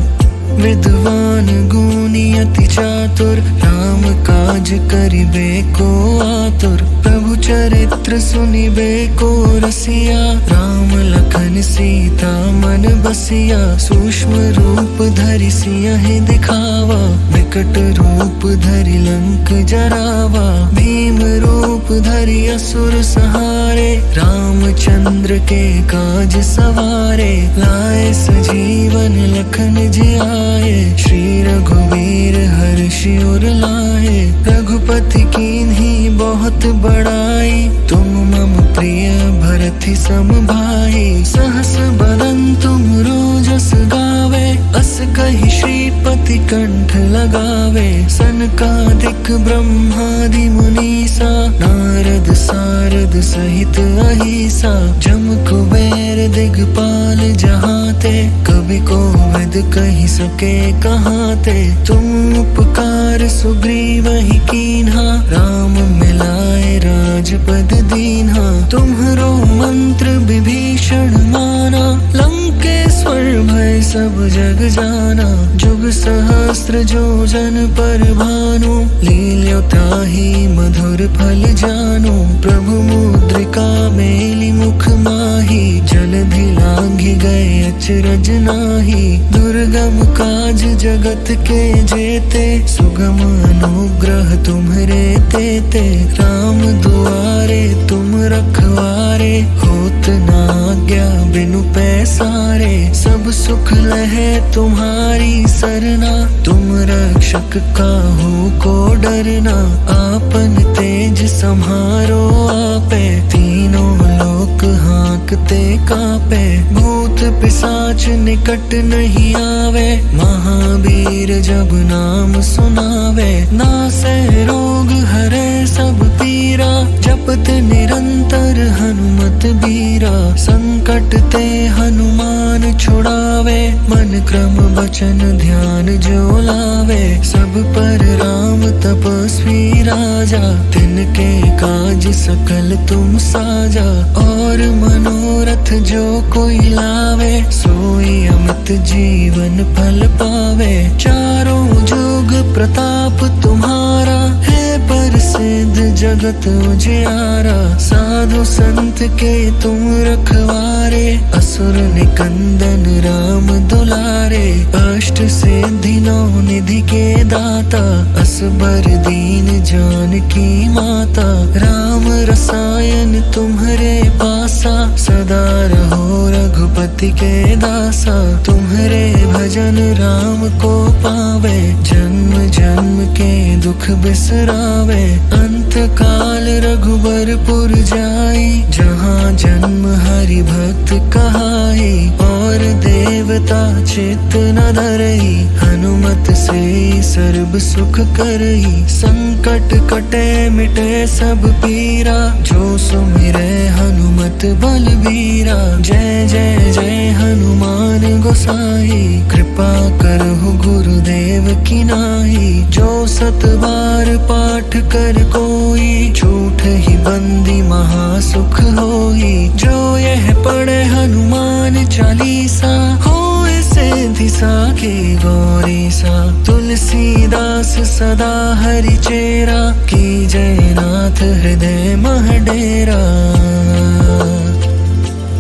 विद्वान गुणी अति चातुर, राम काज करिबे को आतुर, प्रभु चरित्र सुनिबे को रसिया, राम लखन सीता मन बसिया, सूक्ष्म रूप धरि सियहि दिखावा, विकट रूप धरि लंक जरावा, भीम रूप धरि असुर संहारे, रामचंद्र के काज सवारे, लाए सजीवन लखन जियाए, श्री रघुवीर हर्षि उर लाए, रघुपति कीन्ही बहुत बड़ाई, तुम मम प्रिय भरति सम भाई, सहस बदन तुम रोजस गावे, अस कही श्रीपति कंठ लगावे, सनकादिक ब्रह्मादि मुनीसा, नारद सारद सहित अहिसा, जम कुबेर दिगपाल जहाते, कभी कोविद कही सके कहाते। तुम उपकार सुग्रीव ही कीन्हा, राम मिलाए राजपद दीन्हा। तुम्हरो मंत्र विभीषण माना, लंकेश्वर भय सब जग जाना। जुग सहस्त्र जो जन पर भानु, लील्यो ताहि मधुर फल जानु। प्रभु मुद्रिका मेलि मुख माही, जलधि लांघि गए अचरज नाही। दुर्गम काज जगत के जेते, सुगम अनुग्रह तुम्हरे तेते। राम दुआरे तुम रखवारे, होत न आज्ञा बिनु पैसारे। सब सुख लहे तुम्हारी सरना, तुम रक्षक काहू को डरना। आपन तेज सम्हारो आपे, तीनों लोक हाँकते कापे। भूत पिशाच निकट नहीं आवे, महावीर जब नाम सुनावे। नासै रोग हरे सब पीरा, जपत निरंतर हनुमत बीरा। संकट ते हनुमान छुड़ावे, मन क्रम वचन ध्यान जो लावे। सब पर राम तपस्वी राजा, तिनके काज सकल तुम साजा। और मनोरथ जो कोई लावे, सोई अमित जीवन फल पावे। चारों जुग प्रताप तुम्हारा, है प्रसिद्ध जगत उजियारा। साधु संत के तुम रखवारे, असुर निकंदन राम दुलारे। अष्ट सिद्धि नौ निधि के दाता, असबर दीन जानकी माता। राम रसायन तुम्हरे पासा, सदा रहो रघुपति के दासा। तुम्हरे भजन राम को पावे, जन्म जन्म के दुख बिसरावे। अंत काल रघुबरपुर जाई, जहाँ जन्म हरि भक्त कहाई। और देवता चित्त न धरई, हनुमत से सर्व सुख करई। संकट कटे मिटे सब पीरा, जो सुमिरे हनुमत बलबीरा। जय जय जय हनुमान गोसाई, कृपा करहु गुरुदेव की नाई। जो सत बार पाठ कर कोई, झूठ ही बंदी महासुख होई। जो यह पढ़े हनुमान चालीसा, होए सिद्धि साखी गौरी सा। तुलसीदास सदा हरि चेरा, की जय नाथ हृदय मह डेरा।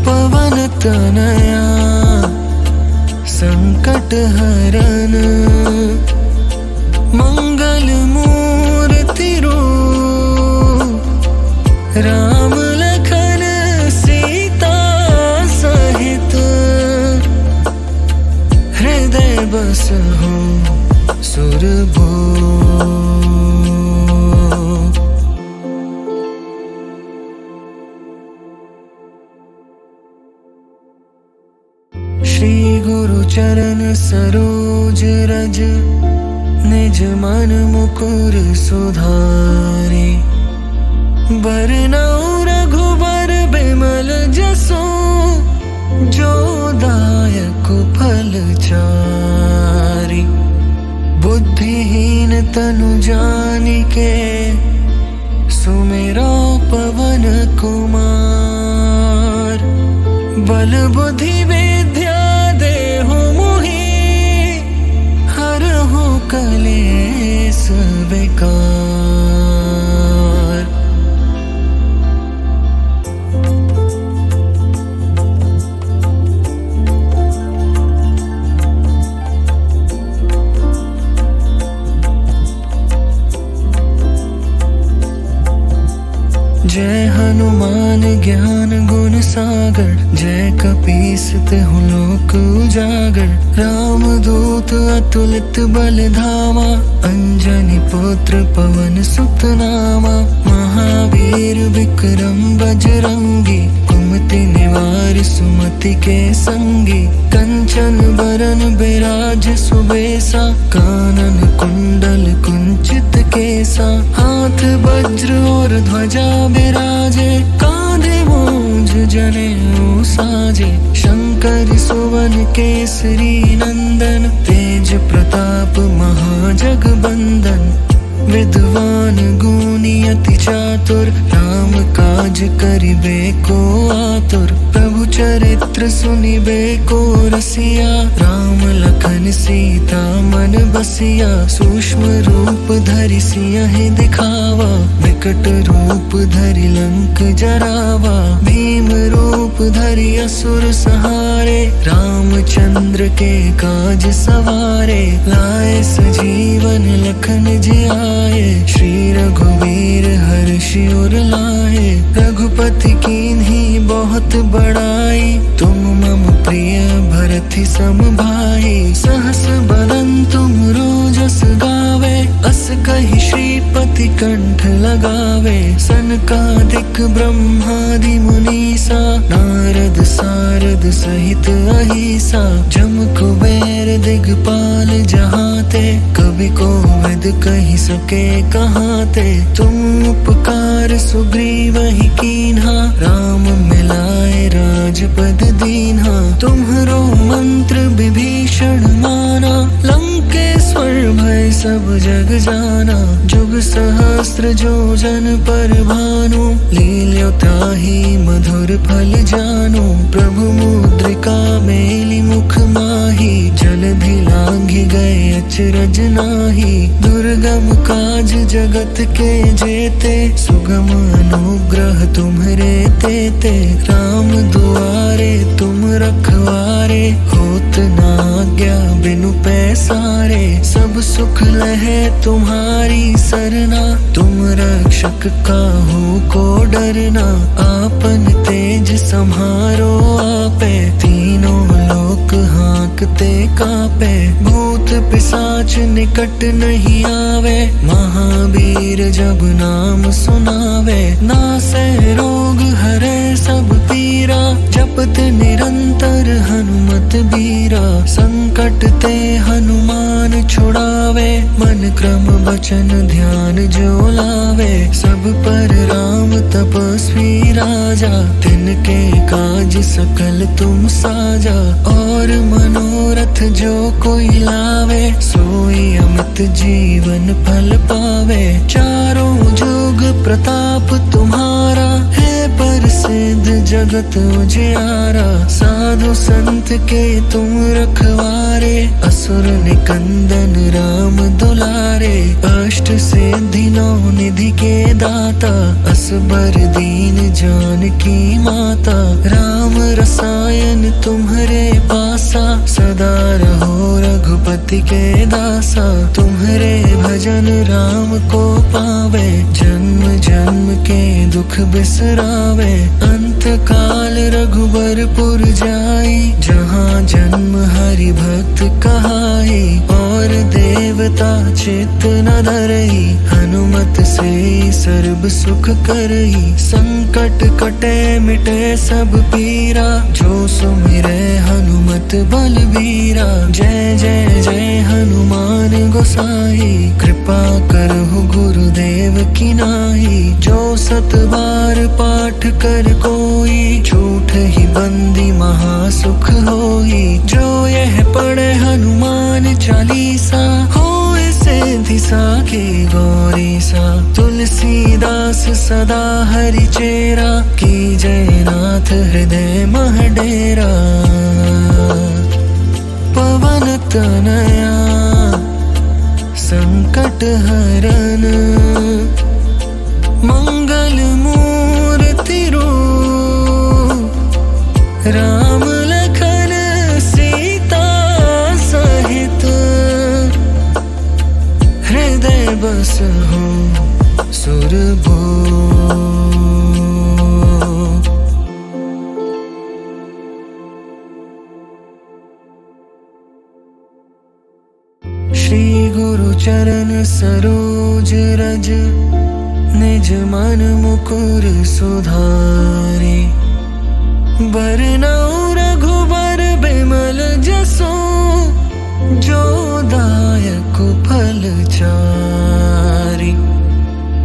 पवन तनया संकट हरन, मंगल मूर्ति रूप। राम लखन सीता सहित, हृदय बसहु सुरभूप। श्री गुरु चरण सरोज रज, निज मन मुकुर सुधारे। बरनउँ रघुबर बिमल जसु, जो दायक फल चारि। बुद्धिहीन तनु जानिके, सुमिरो पवन कुमार। बल बुद्धि विद्या देहु मोहि, हरहु कलेस विकार। जय हनुमान ज्ञान गुण सागर, जय कपीस तिहुँ लोक उजागर। राम दूत अतुलित बल धामा, अंजनी पुत्र पवन सुत नामा। महावीर विक्रम बजरंगी, कुमति निवार सुमति के संगी। कंचन बरन बिराज सुबेसा, कानन कुंडल कुंचित केसा। हाथ वज्र और ध्वजा बिराजे, कांधे मूंज जनेऊ साजे। शंकर सुवन केसरी नंदन, तेज प्रताप महाजगबंदन। विद्वान गुणी अति चातुर, राम काज करिबे को आतुर। प्रभु चरित्र सुनिबे को रसिया, राम लखन सीता मन बसिया। सूक्ष्म रूप धरि सियहि दिखावा, विकट रूप धरि लंक जरावा। भीम रूप धरि असुर संहारे, रामचंद्र के काज सवारे। लाए सजीवन लखन जियाए, श्री रघुवीर हर्षि उर लाए। रघुपति कीन्ही बहुत बड़ाई, तुम मम प्रिय भरति सम भाई। सहस बदन तुम रोजस गावे, अस कहि श्रीपति कंठ लगावे। सनकादिक ब्रह्मादि मुनीसा, नारद सारद सहित अहिसा। जम कुबेर दिगपाल जहाते, कवि कोविद कहि सके कहाते। तुम उपकार सुग्रीवहि कीन्हा, राम मिलाए राजपद दीन्हा। तुम्हरो मंत्र विभीषण माना, लंकेश्वर भय सब जग जाना। जुग सहस्त्र जो जन पर भानु, लील्यो ताहि मधुर फल जानु। प्रभु मुद्रिका मेलि मुख माहि, जलधि लांघि गए अचरज नाहि। दुर्गम काज जगत के जेते, सुगम अनुग्रह तुम्हरे तेते। राम दुआरे तुम रखवारे, होत न आज्ञा बिनु पैसारे। सब सुख लहे तुम्हारी सरना, तुम रक्षक काहू को डरना। आपन तेज सम्हारो आपे, तीनों लोक हाँकते कापे। भूत पिशाच निकट नहीं आवे, महावीर जब नाम सुनावे। नासै रोग हरै सब पीरा, जपत निरंतर हनुमत बीरा। संकट ते हनुमान छुड़ावे, मन क्रम वचन ध्यान जो लावे। सब पर राम तपस्वी राजा, तिनके काज सकल तुम साजा। और मनोरथ जो कोई लावे, सोई अमित जीवन फल पावे। चारों जुग प्रताप तुम्हारा, है प्रसिद्ध जगत उजियारा। साधु संत के तुम रखवारे, असुर निकंदन राम दुलारे। अष्ट सिद्धि नौ निधि के दाता, असबर दीन जानकी माता। राम रसायन तुम्हरे पासा, सदा रहो रघुपति के दासा। तुम्हरे भजन राम को पावे, जन्म जन्म के दुख बिसरावे। अंत काल रघुबरपुर जाई, जहाँ जन्म हरि भक्त कहाई। और देवता चित्त न धरई, हनुमत से सर्व सुख करई। संकट कटे मिटे सब पीरा, जो सुमिरै हनुमत बलबीरा। जय जय जय हनुमान गोसाई, कृपा करहु गुरुदेव की नाई। जो सत बार पाठ कर कोई, झूठ ही बंदी महासुख होई। जो यह पढ़े हनुमान चालीसा, होए सिद्धि साखी गौरी सा। तुलसीदास सदा हरि चेरा, की जय नाथ हृदय मह डेरा। पवन तनया संकट हरन, मंगल मूर्ति रूप। राम लखन सीता सहित, हृदय बसहु सुरभूप। सरोज रज निज मन मुकुर सुधारे। बरनउँ रघुबर बिमल जसु जो दायक फल चारि।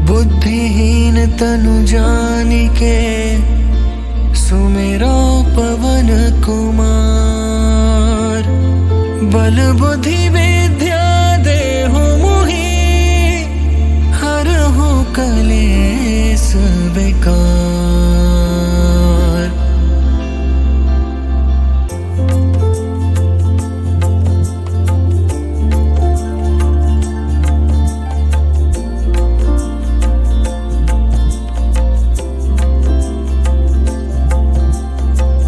बुद्धिहीन तनु जानिके सुमिरो पवन कुमार। बल बुद्धि विद्या देहु मोहि हरहु कलेस विकार।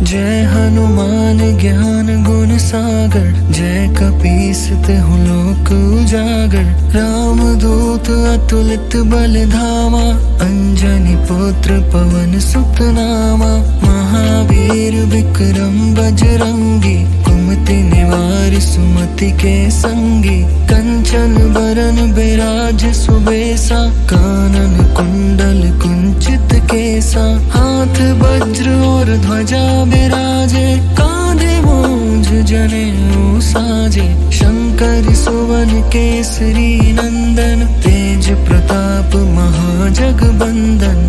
जय हनुमान ज्ञान गुण सागर। जय कपीस तिहु लोक उजागर। राम दूत अतुलित बल धामा। अंजनी पुत्र पवन सुत नामा। महावीर विक्रम बजरंगी। कुमति निवार सुमति के संगी। कंचन बरन बिराज सुबेसा। कानन कुंडल कुंचित केसा। हाथ वज्र और ध्वजा बिराजे। कांधे मूंज जनेऊ साजे। शंकर सुवन केसरी नंदन। तेज प्रताप महाजगबंदन।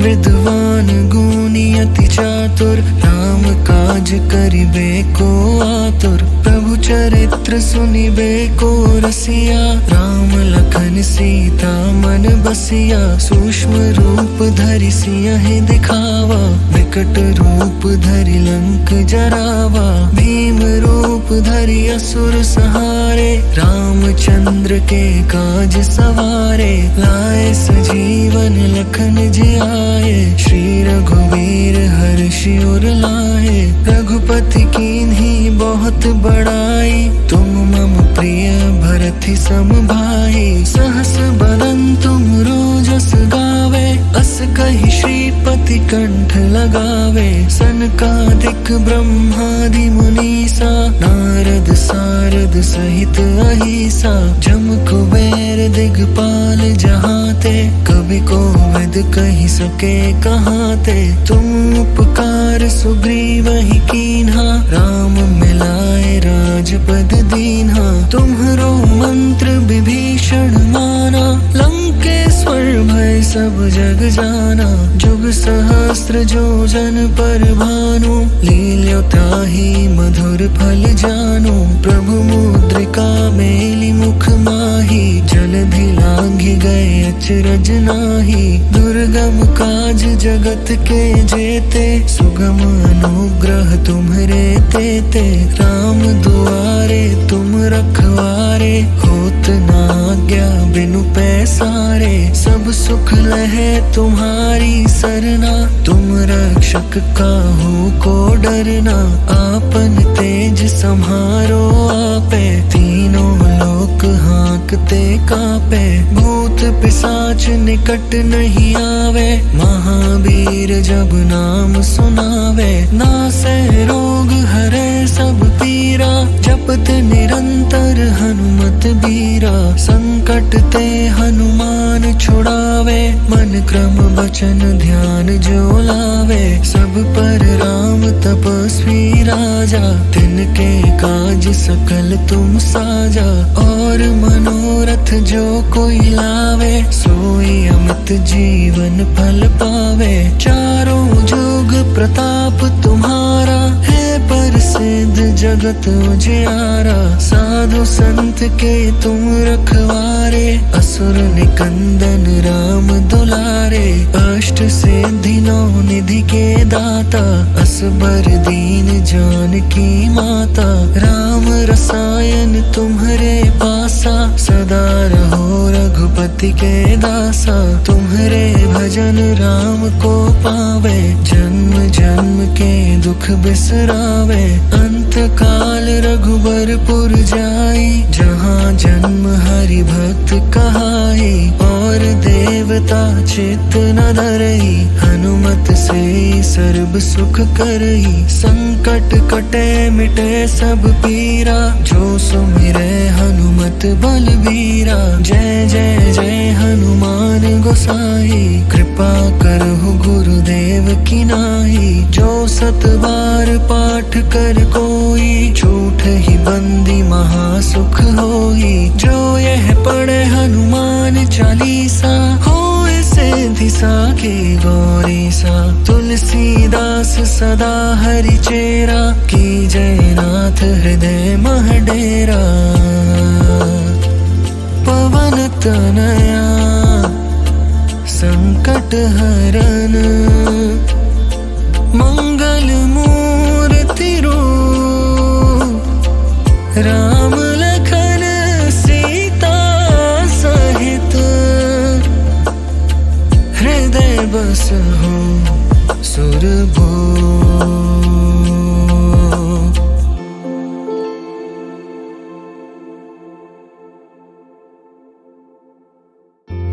विद्वान गुणी अति चातुर। राम काज करिबे को आतुर। प्रभु चरित्र सुनिबे को रसिया। राम लखन सीता मन बसिया। सूक्ष्म रूप धरि सियहि दिखावा। विकट रूप धरि लंक जरावा। भीम रूप धरि असुर संहारे। रामचंद्र के काज सवारे। लाए सजीवन लखन जियाए। श्री रघुवीर हर्षि उर लाए। रघुपति कीन्ही बहुत बड़ाई। तुम मम प्रिय भरति सम भाई। सहस बदन तुम रोजस गावे। अस कहि श्रीपति कंठ लगावे। सनकादिक ब्रह्मादि मुनीसा। नारद सारद सहित अहिसा। जम कुबेर दिगपाल जहाते। कवि कोविद कहि सके कहाते। तुम उपकार सुग्रीवहि कीन्हा। राम मिलाए राजपद दीन्हा। तुम्हरो मंत्र विभीषण माना। लंकेश्वर भय सब जग जाना। जुग सहस्त्र जो जन पर भानु। लील्यो ताहि मधुर फल जानु। प्रभु मुद्रिका मेलि मुख माहि। जलधि लांघि गए अचरज नाहि। दुर्गम काज जगत के जेते। सुगम अनुग्रह तुम्हरे तेते। राम दुआरे तुम रखवारे। होत न आज्ञा बिनु पैसारे। सब सुख लहे तुम्हारी सरना। तुम रक्षक काहू को डरना। आपन तेज सम्हारो आपे। तीनों लोक हांकते कापे। भूत पिशाच निकट नहीं आवे। महावीर जब नाम सुनावे। नासे रोग हरे सब पीरा। जपत निरंतर हनुमत बीरा। संकट ते हनुमान छुड़ावे। मन क्रम वचन ध्यान जो लावे। सब पर राम तपस्वी राजा। तिनके काज सकल तुम साजा। और मनोरथ जो कोई लावे। सोई अमित जीवन फल पावे। चारों जुग प्रताप तुम्हारा है। प्रसिद्ध जगत उजियारा। साधु संत के तुम रखवारे। असुर निकंदन राम दुलारे। अष्ट सिद्धि नौ निधि के दाता। असबर दीन जानकी माता। राम रसायन तुम्हरे पासा। सदा रहो रघुपति के दासा। तुम्हरे भजन राम को पावे। जन्म जन्म के दुख बिसरावे। अंत काल रघुबरपुर जाई। जहाँ जन्म हरि भक्त कहाई। और देव तीव्रता चित्त न धरई, हनुमत से सर्ब सुख करई। संकट कटे मिटे सब पीरा, जो सुमिरै हनुमत बलबीरा। जय जय जय हनुमान गोसाई, कृपा करहु गुरुदेव की नाई। जो सत बार पाठ कर कोई, झूठ ही बंदी महासुख होई। जो यह पढ़े हनुमान चालीसा, होए सिद्धि साखी गौरी सा। तुलसीदास सदा हरि चेरा, की जय नाथ हृदय मह डेरा। पवन तनया संकट हरन, मंगल मूर्ति रूप। राम लखन सीता सहित, हृदय बसहु सुरभूप।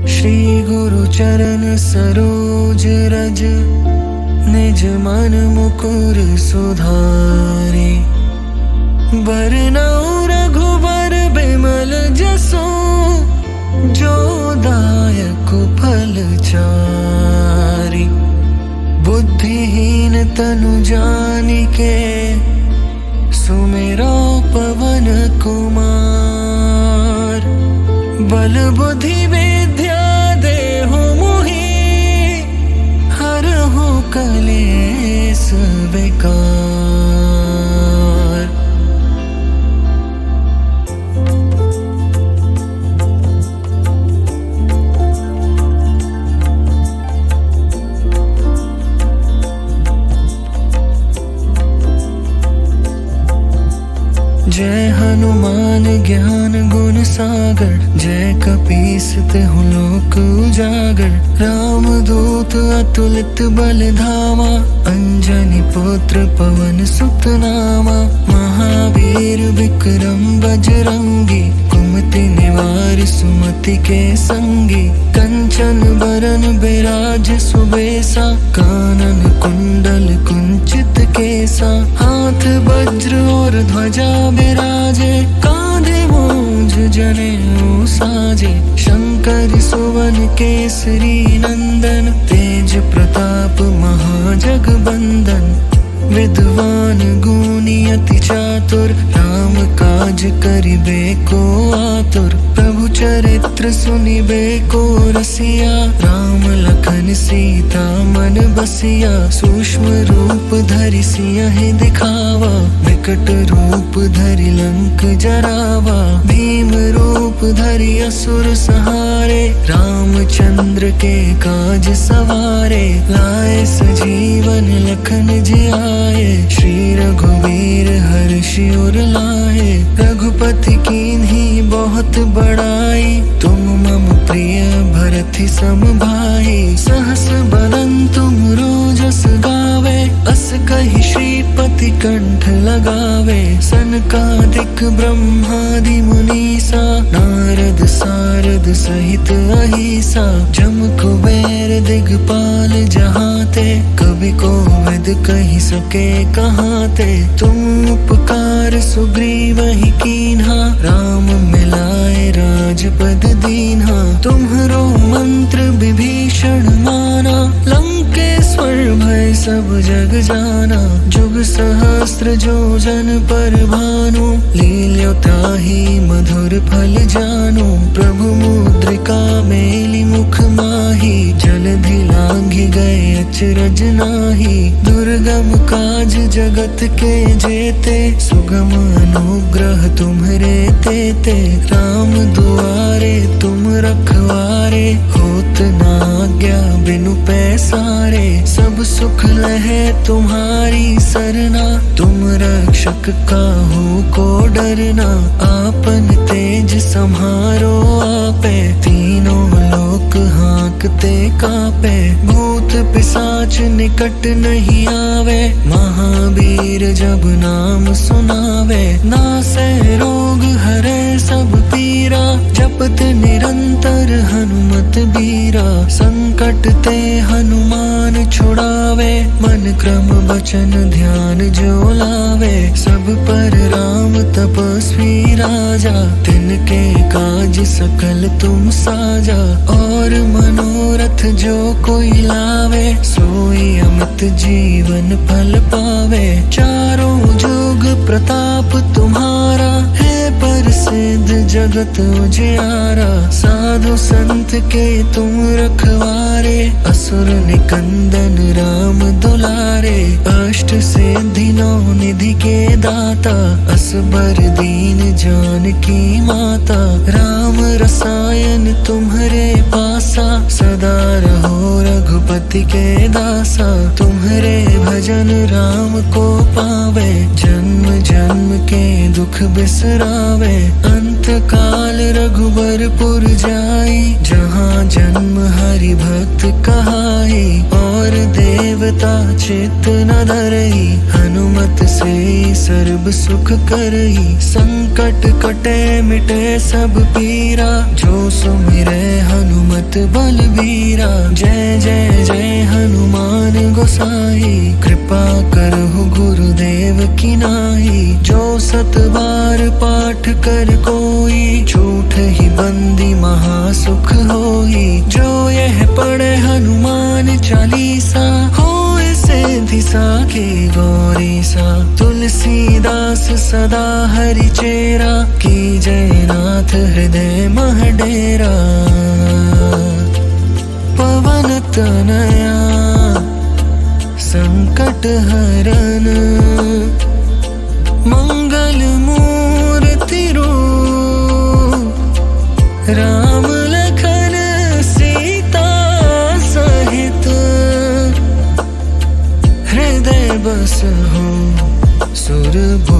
श्री गुरु चरण सरोज रज, निज मन मुकुर सुधारे। बरनउँ रघुबर बिमल जसु, जो दायक फल चारि। बुद्धिहीन तनु जानिके, सुमिरो पवन कुमार। बल बुद्धि विद्या देहु मोहि, हरहु कलेस विकार। जय हनुमान ज्ञान गुण सागर, जय कपीस तिहुँ लोक उजागर। राम दूत अतुलित बल धामा, अंजनी पुत्र पवन सुत नामा। महावीर विक्रम बजरंगी, कुमति निवार सुमति के संगी। कंचन बरन बिराज सुबेसा, कानन कुंडल कुंचित केसा। हाथ वज्र और ध्वजा बिराजे, कांधे मूंज जनेऊ साजे। शंकर सुवन केसरी नंदन, तेज प्रताप महाजगबंदन। विद्वान गुणी अति चातुर, राम काज करिबे को आतुर। प्रभु चरित्र सुनिबे को रसिया, राम लखन सीता मन बसिया। सूक्ष्म रूप धरि सियहि दिखावा, विकट रूप धरि लंक जरावा। भीम रूप धरि असुर संहारे, रामचंद्र के काज सवारे। लाए सजीवन लखन जियाए, श्री रघुवीर हर्षि उर लाए। रघुपति कीन्ही बहुत बड़ाई, तुम मम प्रिय भरति सम भाई। सहस बदन तुम रोजस गावे, अस कहि श्रीपति कंठ लगावे। सनकादिक ब्रह्मादि मुनीसा, नारद सारद सहित अहिसा। जम कुबेर दिगपाल जहाते, कवि कोविद कहि सके कहाते। तुम उपकार सुग्रीवहि कीन्हा, राम मिलाए राजपद दीन्हा। तुम्हरो मंत्र विभीषण माना, लंकेश्वर भय सब जग जाना। जुग सहस्त्र जो जन पर भानु, लील्यो ताहि मधुर फल जानु। प्रभु मुद्रिका मेलि मुख माहि, जलधि लांघि गए अचरज नाहि। दुर्गम काज जगत के जेते, सुगम अनुग्रह तुम्हरे तेते। राम दुआरे तुम रखवारे, होत न आज्ञा बिनु पैसारे। सब सुख लहे तुम्हारी सरना, तुम रक्षक काहू को डरना। आपन तेज सम्हारो आपे, तीनों लोक हाँक देखते कांपे, भूत पिशाच निकट नहीं आवे, महावीर जब नाम सुनावे, नासे रोग हरे सब पीरा, जपत निरंतर हनुमत बीरा, संकट ते हनुमान छुड़ावे, मन क्रम वचन ध्यान जो लावे, सब पर राम तपस्वी राजा, तिनके काज सकल तुम साजा, और मनोरथ जो कोई लावे, सोई अमित जीवन फल पावे, चारों जुग प्रताप तुम्हारा, है प्रसिद्ध जगत उजियारा, साधु संत के तुम रखवारे, असुर निकंदन राम दुलारे, अष्ट सिद्धि नौ निधि के दाता, असबर दीन जानकी माता, राम रसायन तुम्हारे पासा, सदा रहो रघुपति के दासा, तुम्हारे भजन राम को पावे, जन्म जन्म के दुख बिसरावे, अंत काल रघुबरपुर जाई, जहाँ जन्म हरि भक्त कहाई, और देवता चित्त न धरई, हनुमत से सर्व सुख करई, संकट कटे मिटे सब पीरा, जो सुमिरे हनुमत बलबीरा, जय जय जय हनुमान गोसाई, कृपा करहु गुरुदेव की नाई, जो सत बार पाठ कर कोई, झूठ ही बंदी महासुख होई, जो यह पढ़े हनुमान चालीसा, होए सिद्धि साखी गौरी सा, तुलसीदास सदा हरि चेरा, की जय नाथ हृदय मह डेरा, पवन तनया संकट हरन, मंगल मूर्ति रूप, राम लखन सीता सहित, हृदय बस हो सुरभूप।